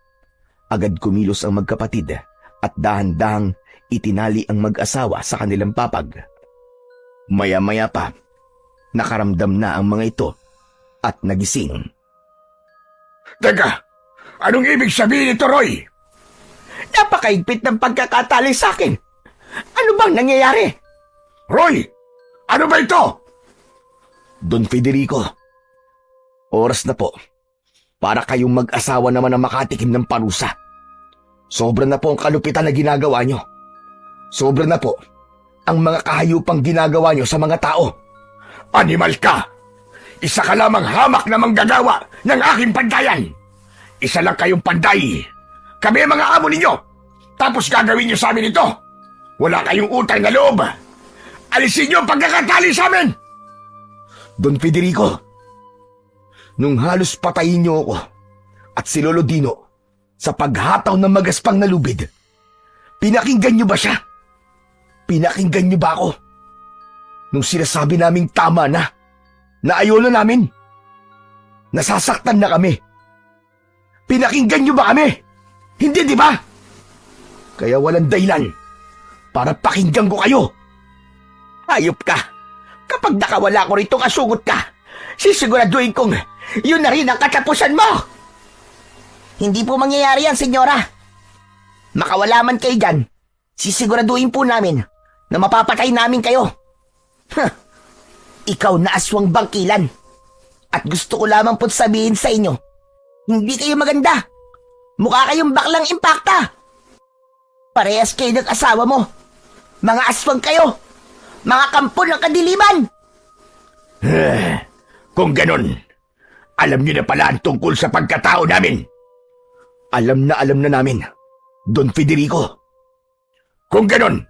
Speaker 1: Agad kumilos ang magkapatid at dahan-dahang itinali ang mag-asawa sa kanilang papag. Maya-maya pa, nakaramdam na ang mga ito at nagising.
Speaker 3: Teka, anong ibig sabihin ito, Roy?
Speaker 2: Napakaigpit ng pagkakatali sa akin. Ano bang nangyayari?
Speaker 3: Roy, ano ba ito?
Speaker 1: Don Federico, oras na po para kayong mag-asawa naman na makatikim ng parusa. Sobra na po ang kalupitan na ginagawa nyo. Sobra na po ang mga kahayupang ginagawa nyo sa mga tao.
Speaker 3: Animal ka! Isa ka lamang hamak na manggagawa ng aking pandayan. Isa lang kayong panday. Kami ang mga amo ninyo. Tapos gagawin niyo sa amin ito. Wala kayong utang na loob. Alisin niyo ang pagkakatali sa amin!
Speaker 1: Don Federico, nung halos patayin niyo ako at si Lolo Dino sa paghataw ng magaspang na lubid, pinakinggan niyo ba siya? Pinakinggan niyo ba ako? Nung sinasabi naming tama na ayaw na namin, nasasaktan na kami. Pinakinggan niyo ba kami? Hindi, di ba? Kaya walang dahilan para pakinggan ko kayo.
Speaker 2: Hayop ka. Kapag nakawala ko rito kasugot ka, sisiguraduhin kong yun na rin ang katapusan mo. Hindi po mangyayari yan, senyora. Makawala man kayo dyan, sisiguraduhin po namin na mapapatay namin kayo. Ikaw na aswang bangkilan. At gusto ko lamang po sabihin sa inyo, hindi kayo maganda. Mukha kayong baklang impakta. Parehas kayo ng asawa mo. Mga aswang kayo. Mga kampo ng kadiliman.
Speaker 3: Kung ganun, alam niyo na pala ang tungkol sa pagkatao namin.
Speaker 1: Alam na namin, Don Federico.
Speaker 3: Kung ganun,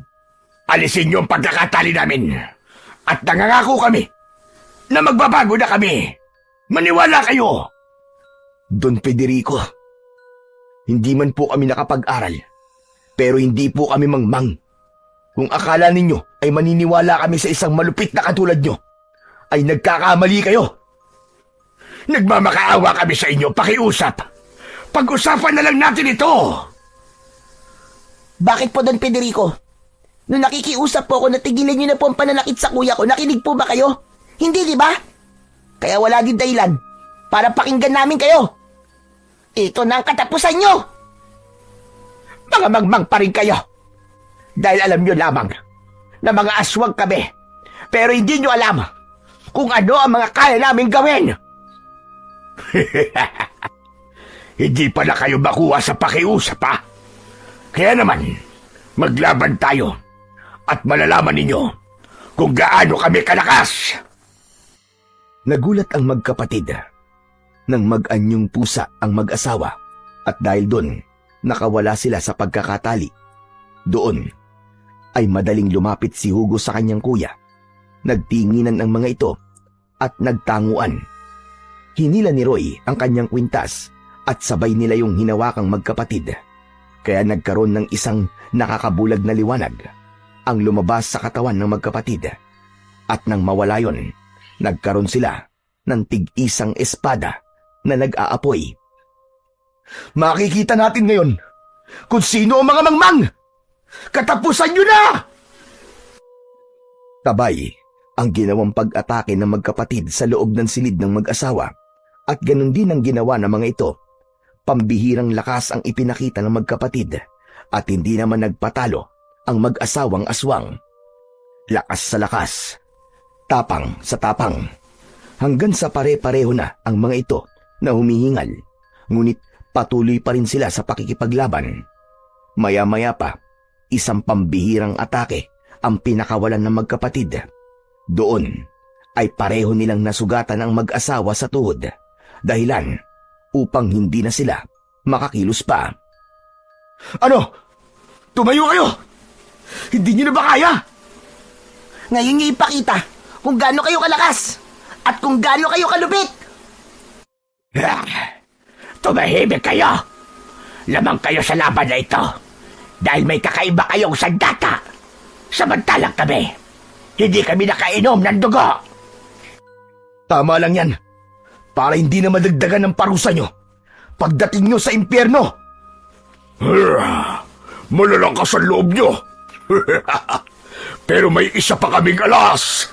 Speaker 3: alisin niyo ang pagkakatali namin. At nangangako kami na magbabago na kami. Maniwala kayo.
Speaker 1: Don Federico, hindi man po kami nakapag-aral, pero hindi po kami mangmang. Kung akala ninyo ay maniniwala kami sa isang malupit na katulad nyo, ay nagkakamali kayo.
Speaker 3: Nagmamakaawa kami sa inyo, pakiusap. Pag-usapan na lang natin ito.
Speaker 2: Bakit po, Don Federico? Nung nakikiusap po ako na tigilan niyo na po ang pananakit sa kuya ko, nakinig po ba kayo? Hindi, di ba? Kaya wala din dahilan para pakinggan namin kayo. Ito na ang katapusan nyo.
Speaker 3: Mga mangmang pa rin kayo. Dahil alam nyo lamang na mga aswang kami. Pero hindi nyo alam kung ano ang mga kaya namin gawin. Hindi pala kayo makuha sa pakiusap, ha? Kaya naman, maglaban tayo at malalaman ninyo kung gaano kami kalakas.
Speaker 1: Nagulat ang magkapatid nang mag-anyong pusa ang mag-asawa at dahil doon, nakawala sila sa pagkakatali. Doon ay madaling lumapit si Hugo sa kanyang kuya. Nagtinginan ang mga ito at nagtanguan. Hinila ni Roy ang kanyang kwintas at sabay nila yung hinawakang magkapatid. Kaya nagkaroon ng isang nakakabulag na liwanag ang lumabas sa katawan ng magkapatid. At nang mawala yon, nagkaroon sila ng tig-isang espada na nag-aapoy.
Speaker 3: Makikita natin ngayon kung sino ang mga mangmang. Katapusan nyo na!
Speaker 1: Tabay ang ginawang pag-atake ng magkapatid sa loob ng silid ng mag-asawa at ganun din ang ginawa ng mga ito. Pambihirang lakas ang ipinakita ng magkapatid at hindi naman nagpatalo ang mag-asawang aswang. Lakas sa lakas, tapang sa tapang, hanggang sa pare-pareho na ang mga ito na humihingal, ngunit patuloy pa rin sila sa pakikipaglaban. Maya-maya pa, isang pambihirang atake ang pinakawalan ng magkapatid. Doon ay pareho nilang nasugatan ang mag-asawa sa tuhod, dahilan upang hindi na sila makakilos pa.
Speaker 3: Ano? Tumayo kayo! Hindi nyo na ba kaya?
Speaker 2: Ngayon niyo ipakita kung gaano kayo kalakas at kung gaano kayo kalupit.
Speaker 3: Tumahimik kayo! Lamang kayo sa laban na ito dahil may kakaiba kayong sandata. Samantalang kami, hindi kami nakainom ng dugo.
Speaker 1: Tama lang yan, para hindi na madagdagan ng parusa nyo pagdating nyo sa impyerno.
Speaker 3: Malalakas ang loob nyo. Pero may isa pa kaming alas.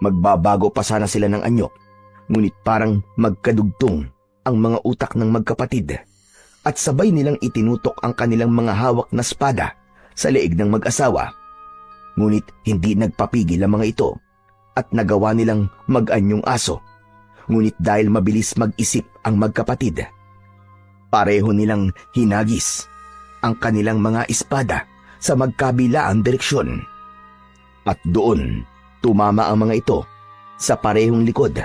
Speaker 1: Magbabago pa sana sila ng anyo, ngunit parang magkadugtong ang mga utak ng magkapatid at sabay nilang itinutok ang kanilang mga hawak na espada sa leeg ng mag-asawa. Ngunit hindi nagpapigil ang mga ito at nagawa nilang mag-anyong aso. Ngunit dahil mabilis mag-isip ang magkapatid, pareho nilang hinagis ang kanilang mga espada sa magkabilaang direksyon. At doon, tumama ang mga ito sa parehong likod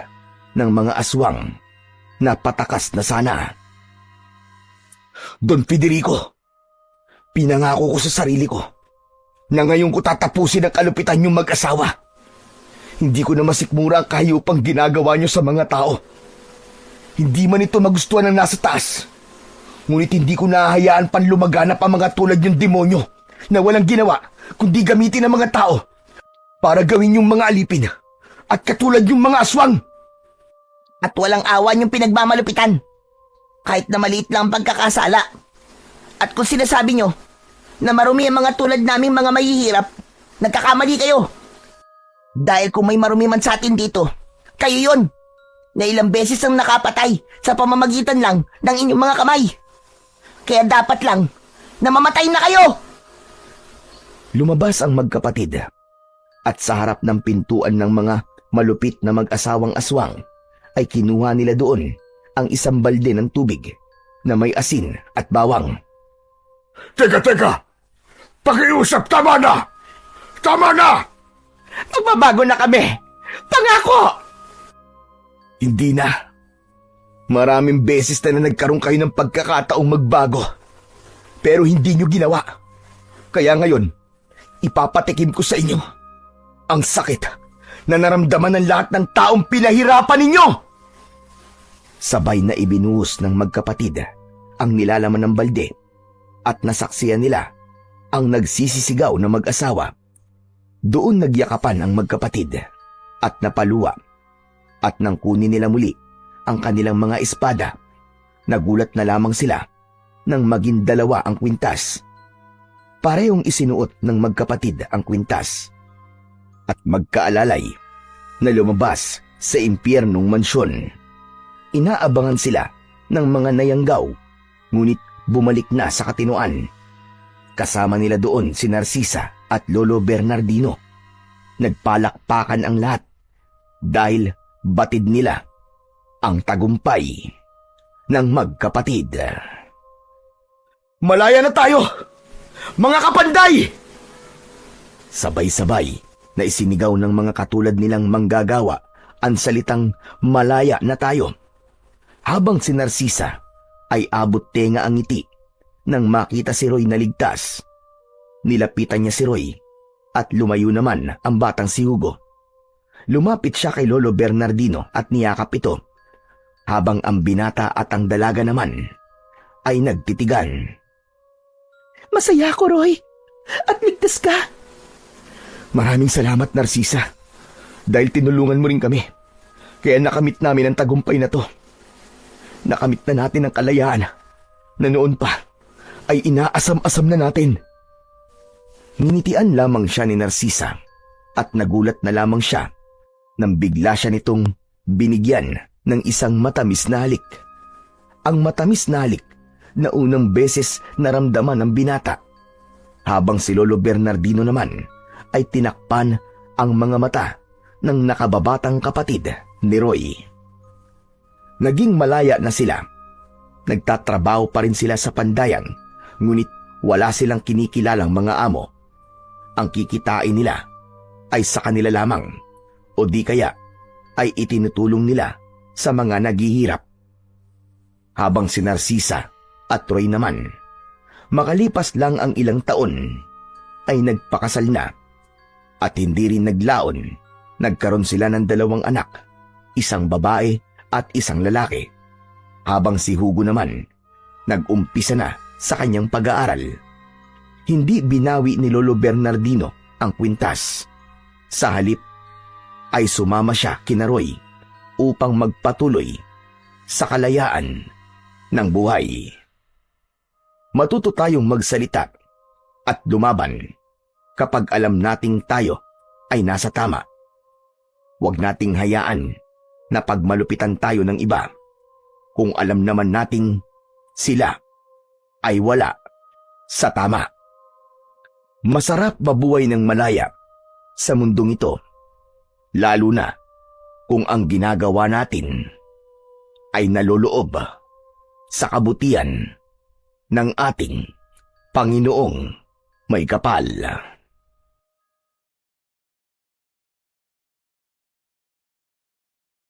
Speaker 1: ng mga aswang na patakas na sana.
Speaker 3: Don Federico, pinangako ko sa sarili ko na ngayon ko tatapusin ang kalupitan niyong mag-asawa. Hindi ko na masikmura ang kahiyupang ginagawa niyo sa mga tao. Hindi man ito magustuhan ng nasa taas, ngunit hindi ko nahahayaan pan lumaganap ang mga tulad niyong demonyo na walang ginawa kundi gamitin ang mga tao para gawin yung mga alipin at katulad yung mga aswang.
Speaker 2: At walang awa niyong pinagmamalupitan. Kahit na maliit lang ang pagkakasala. At kung sinasabi niyo na marumi ang mga tulad naming mga mahihirap, nagkakamali kayo. Dahil kung may marumi man sa atin dito, kayo yon na ilang beses ang nakapatay sa pamamagitan lang ng inyong mga kamay. Kaya dapat lang na mamatay na kayo.
Speaker 1: Lumabas ang magkapatid at sa harap ng pintuan ng mga malupit na mag-asawang aswang ay kinuha nila doon ang isang balde ng tubig na may asin at bawang.
Speaker 3: Teka! Pakiusap, tama na! Tama na!
Speaker 2: Magbabago na kami! Pangako!
Speaker 1: Hindi na. Maraming beses na nagkaroon kayo ng pagkakataong magbago. Pero hindi nyo ginawa. Kaya ngayon, ipapatikim ko sa inyo ang sakit na naramdaman ng lahat ng taong pinahirapan ninyo. Sabay na ibinuhos ng magkapatid ang nilalaman ng balde at nasaksiyan nila ang nagsisisigaw na mag-asawa. Doon nagyakapan ang magkapatid at napaluwa at nang kunin nila muli ang kanilang mga espada, nagulat na lamang sila nang maging dalawa ang kwintas. Parehong isinuot ng magkapatid ang kwintas at magkaalalay na lumabas sa impyernong mansyon. Inaabangan sila ng mga nayanggaw, ngunit bumalik na sa katinoan. Kasama nila doon si Narcisa at Lolo Bernardino. Nagpalakpakan ang lahat dahil batid nila ang tagumpay ng magkapatid. Malaya na tayo, mga kapanday! Sabay-sabay na isinigaw ng mga katulad nilang manggagawa ang salitang malaya na tayo. Habang si Narcisa ay abot tenga ang ngiti nang makita si Roy na ligtas. Nilapitan niya si Roy at lumayo naman ang batang si Hugo. Lumapit siya kay Lolo Bernardino at niyakap ito, habang ang binata at ang dalaga naman ay nagtitigan.
Speaker 2: Masaya ako, Roy. At ligtas ka.
Speaker 1: Maraming salamat, Narcisa. Dahil tinulungan mo rin kami. Kaya nakamit namin ang tagumpay na to. Nakamit na natin ang kalayaan na noon pa ay inaasam-asam na natin. Ninitian lamang siya ni Narcisa at nagulat na lamang siya nang bigla siya nitong binigyan ng isang matamis na halik. Ang matamis na halik na unang beses naramdaman ng binata, habang si Lolo Bernardino naman ay tinakpan ang mga mata ng nakababatang kapatid ni Roy. Naging malaya na sila. Nagtatrabaho pa rin sila sa pandayan, ngunit wala silang kinikilalang mga amo. Ang kikitain nila ay sa kanila lamang, o di kaya ay itinutulong nila sa mga naghihirap. Habang si Narcisa at Roy naman, makalipas lang ang ilang taon, ay nagpakasal na at hindi rin naglaon. Nagkaroon sila ng 2 anak, isang babae at isang lalaki. Habang si Hugo naman, nag-umpisa na sa kanyang pag-aaral. Hindi binawi ni Lolo Bernardino ang kwintas. Sa halip, ay sumama siya kina Roy upang magpatuloy sa kalayaan ng buhay. Matuto tayong magsalita at lumaban kapag alam nating tayo ay nasa tama. Huwag nating hayaan na pagmalupitan tayo ng iba kung alam naman nating sila ay wala sa tama. Masarap mabuhay ng malaya sa mundong ito, lalo na kung ang ginagawa natin ay naloloob sa kabutihan ng ating Panginoong may kapal.